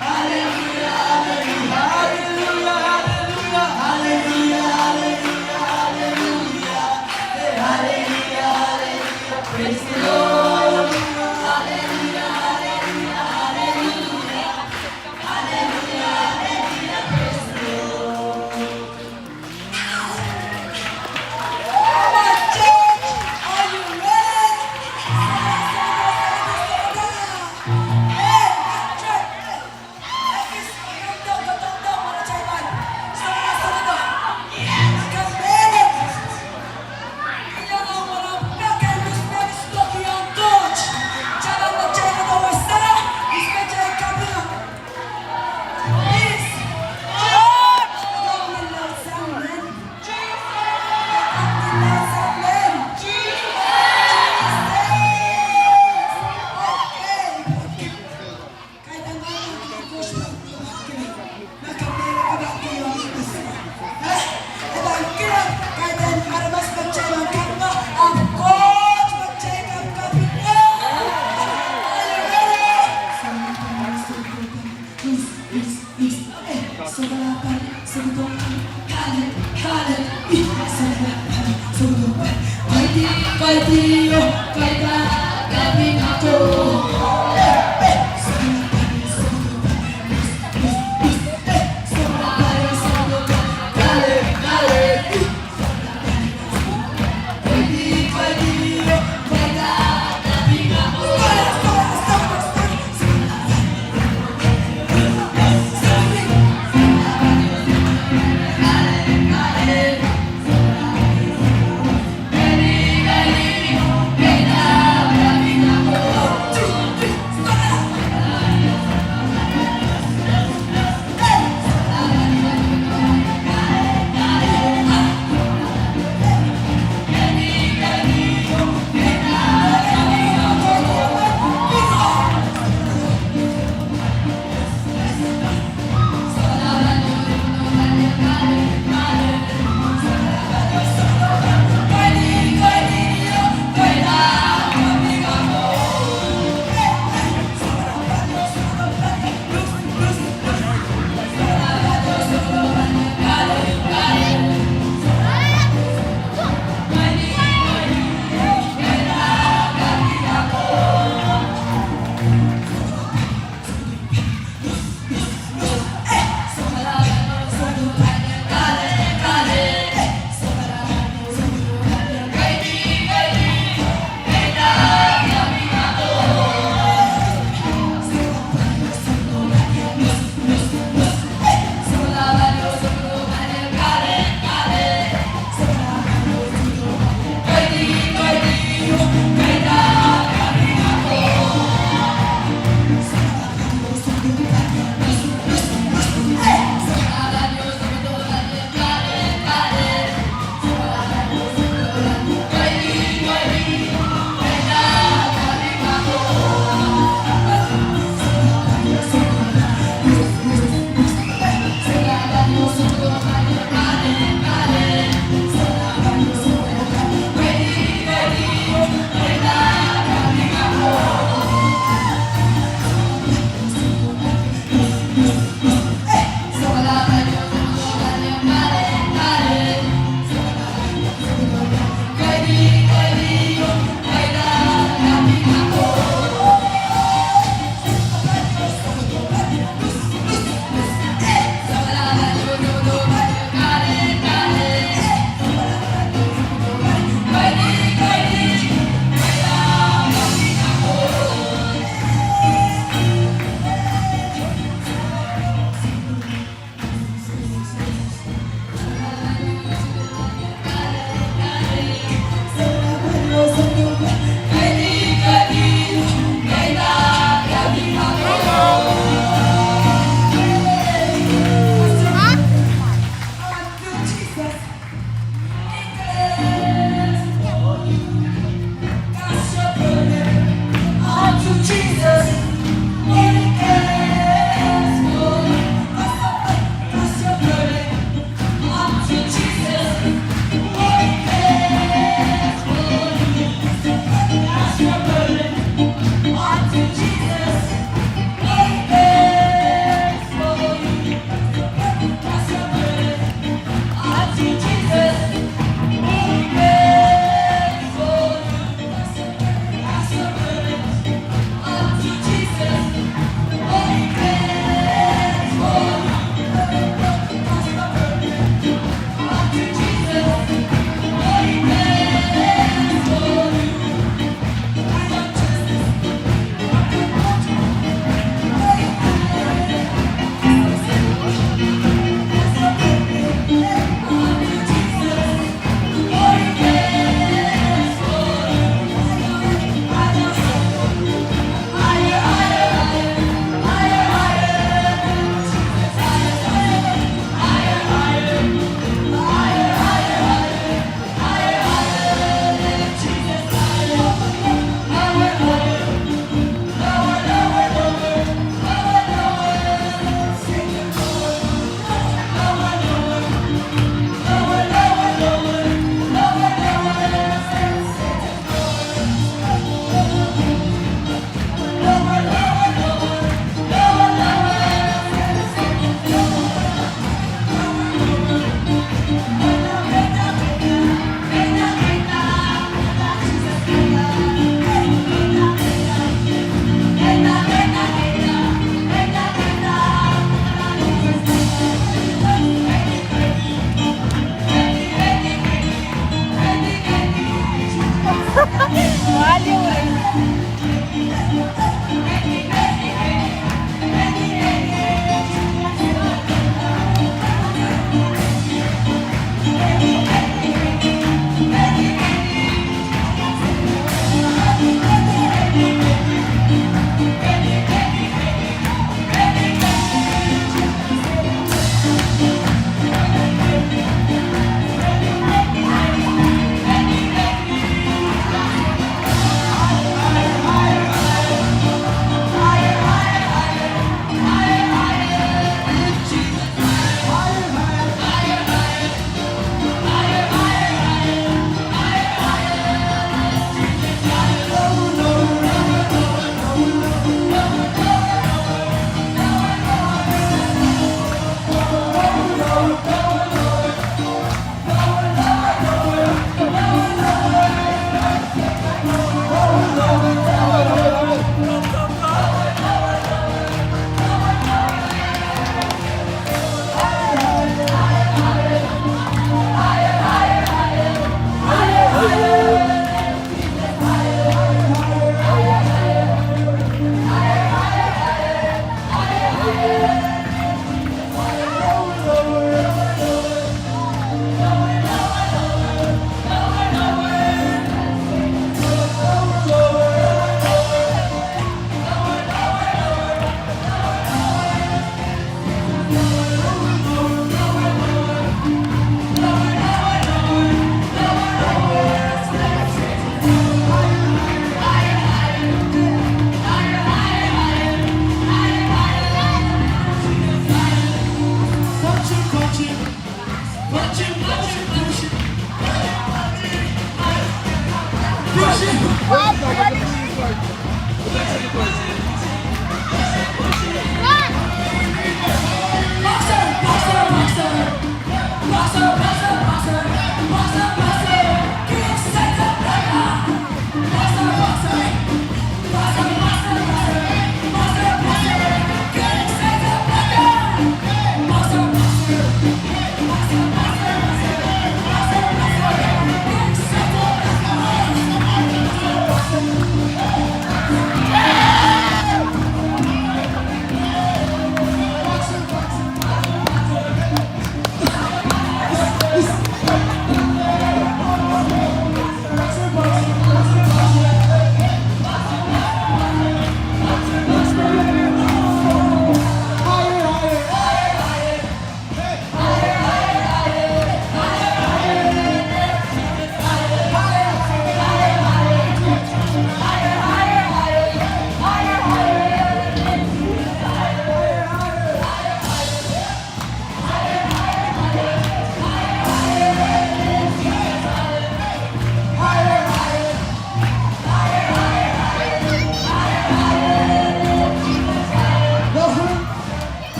Hallelujah, hallelujah, hallelujah, hallelujah, hallelujah, hallelujah. Hey, hallelujah, hallelujah, praise the Lord. Hallelujah, hallelujah, hallelujah. Hallelujah, hallelujah, praise the Lord. Come on, church, are you ready? Hey, church, hey.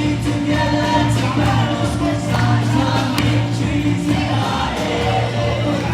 Together to battle, switch sides on victories in our head.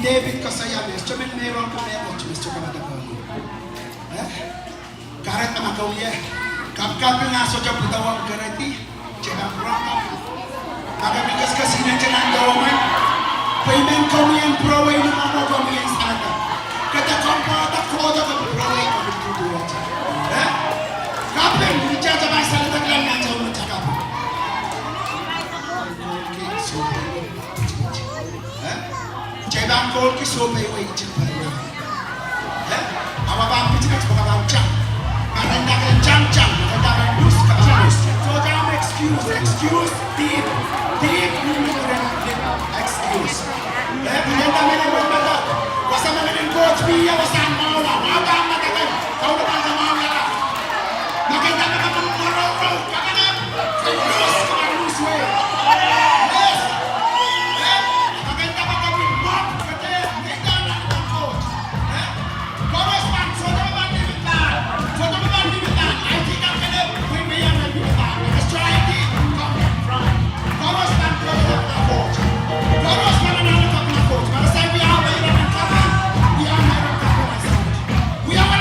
David kasayami, cuman meron ko meron, Mr. Kamadakon. Karet na makauye, kapkapil nga so dyan putawang kareti, dyan ang rakap. Magamigas kasi na dyan ang dawaman, payment kami ang praway na mga kami ang sana. Kata kompata koda ka praway kami tutuwa dyan. Kapil, hindi dyan sa mga salitag lang nga dyan mo dyan kapil. Okay, so, Jebang kol ki so bay way jipay. Awa bang pitik baka bang jam. Maranda kan jam, maranda kan dus ka dus. So jam excuse, deep, excuse. Pinenda mena banda. Wasa mena coach biya wasa maula. Wala matakan. Kau na bang maula. Maganda na ka maro. Kakana. Dus ka dus way. We are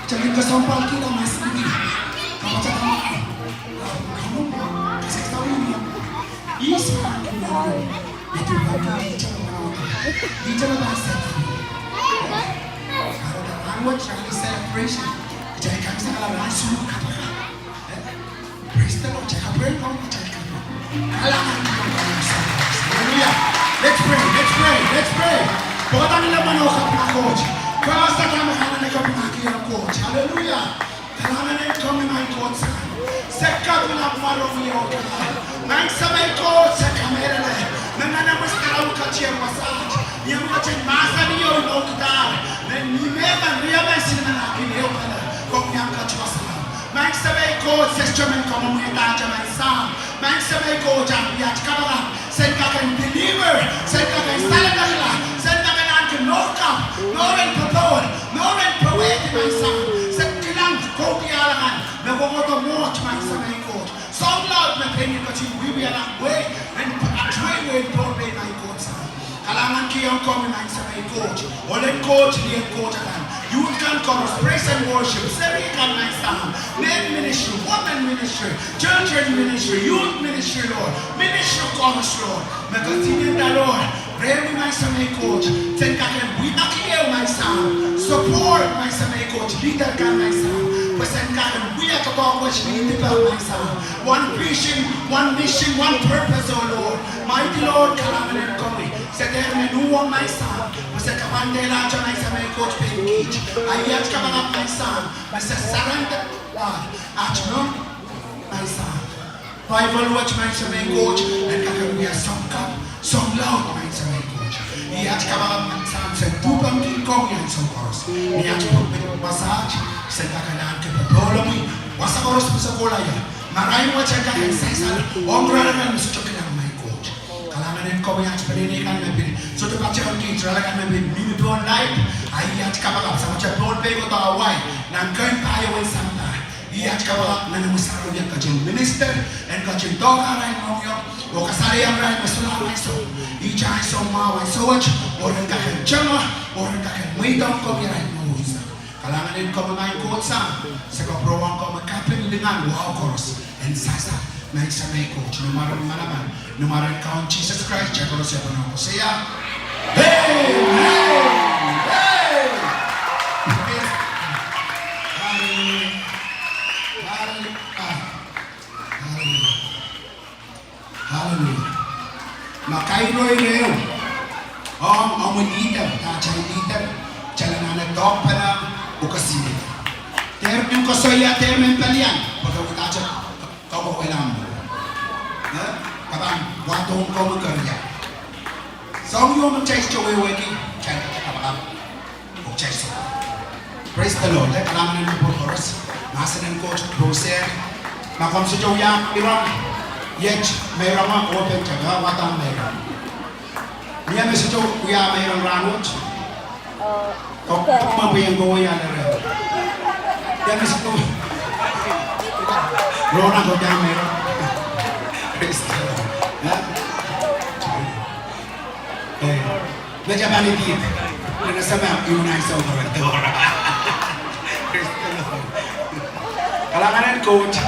Jadi kesampal kita masih ini. Kamu cakap apa? Kamu kasih tahu ini. Isa itu bicara bahasa. Kalau ada Chinese celebration, jadi kami sangat langsung kapakap. Praise the Lord. Cakap pray kamu cakap. Kalangan Hallelujah. Let's pray. Let's pray. Let's pray. Pokoknya nila manokap na coach. Basta kami kanan na kami nakikita coach. Hallelujah. Kalangan na kami na coach. Sekat na marong iyo. Nang sabay coach sa kamera na. Nananamas karaw ka siya masaj. Yung mga siya masa niyo yung kita. Nanimeba niya sila na nakiniyo ka na. Kung niyang ka siya masaj. Nang sabay coach sa instrument ko mamuyata siya may sam. Nang sabay coach ang biyat kapakap. Sen kakan believer. Sen kakan salam na sen kakan no cup, no rin propon, no rin pawede may sa kilang kopi alangan na bumoto mo at may sa may coach. So loud na pengen ko si Bibi alang way and way probably may coach sa. Kalangan kiyang kami may sa may coach. Ulit coach, liyan coach akan. Youth can chorus, praise and worship. Seri kan may sa. Men ministry, women ministry, children ministry, youth ministry, Lord. Ministry chorus, Lord. Magkatinin na, Lord. Pray my son coach. Sen kakan we akiyo my son. Support my son coach. Leader kan my son. Pasen kakan we akabang which lead my son. One vision, one mission, one purpose, oh Lord. Mighty Lord, kalaman and kami. Sa terminuang my son. Pasen kapandela siya my son coach pengkich. Ayat kapagap my son. Pasen saranda at no my son. Bible watch my son coach. And kakan we are some cup. Some loud my son coach. Iat kapagap my son sa tupang kingkong yan sa course. Iat kapagap massage sa kakalaan kapapolo mo. Wasa course mo sa kulay. Maray mo siya kakay sa isal. Ombra naman mo sa chokilang my coach. Kalanganin ko iat palinikan na bin. So to patcha kong kids ralakan na bin. Bimi doon live. Ay iat kapagap sa mga doon pay ko taway. Nang kain tayo ay samta. Iat kapagap na namusaraw yan kajing minister and kajing dog aray mo yung o kasali ang rai masulaway so ijay so maway so much orang kakang jama orang kakang maitang ko miray mo isa kalanganin ko mga kotsa sa kaprowang ko magkapin dengan wow chorus and sasa na isa may coach numaran malaman numaran kaon Jesus Christ check ko siya pa ko siya hey Hallelujah. Makairoy reo. Ang leader, tachay leader, chalana na dog pa lang ukasili. Termin ko soya, termin palian. Pagkawit tacha, kawawailan mo. Kapag watong ko magkarya. So yung mag-chay sa wawagi, chay ka kapag mag-chay sa. Praise the Lord. Kailangan ng chorus. Nasa ng coach, Roser. Makom sa Joya, Irang. Yet, may rama open jaga watang mayroon. Niya mesito kuya mayroon ranot. Kung mabiyang gawa yan na rin. Yan mesito. Rona ko dyan mayroon. Praise the Lord. Medyo banitid. Nasama yung nasa operador. Praise the Lord. Kalanganan coach.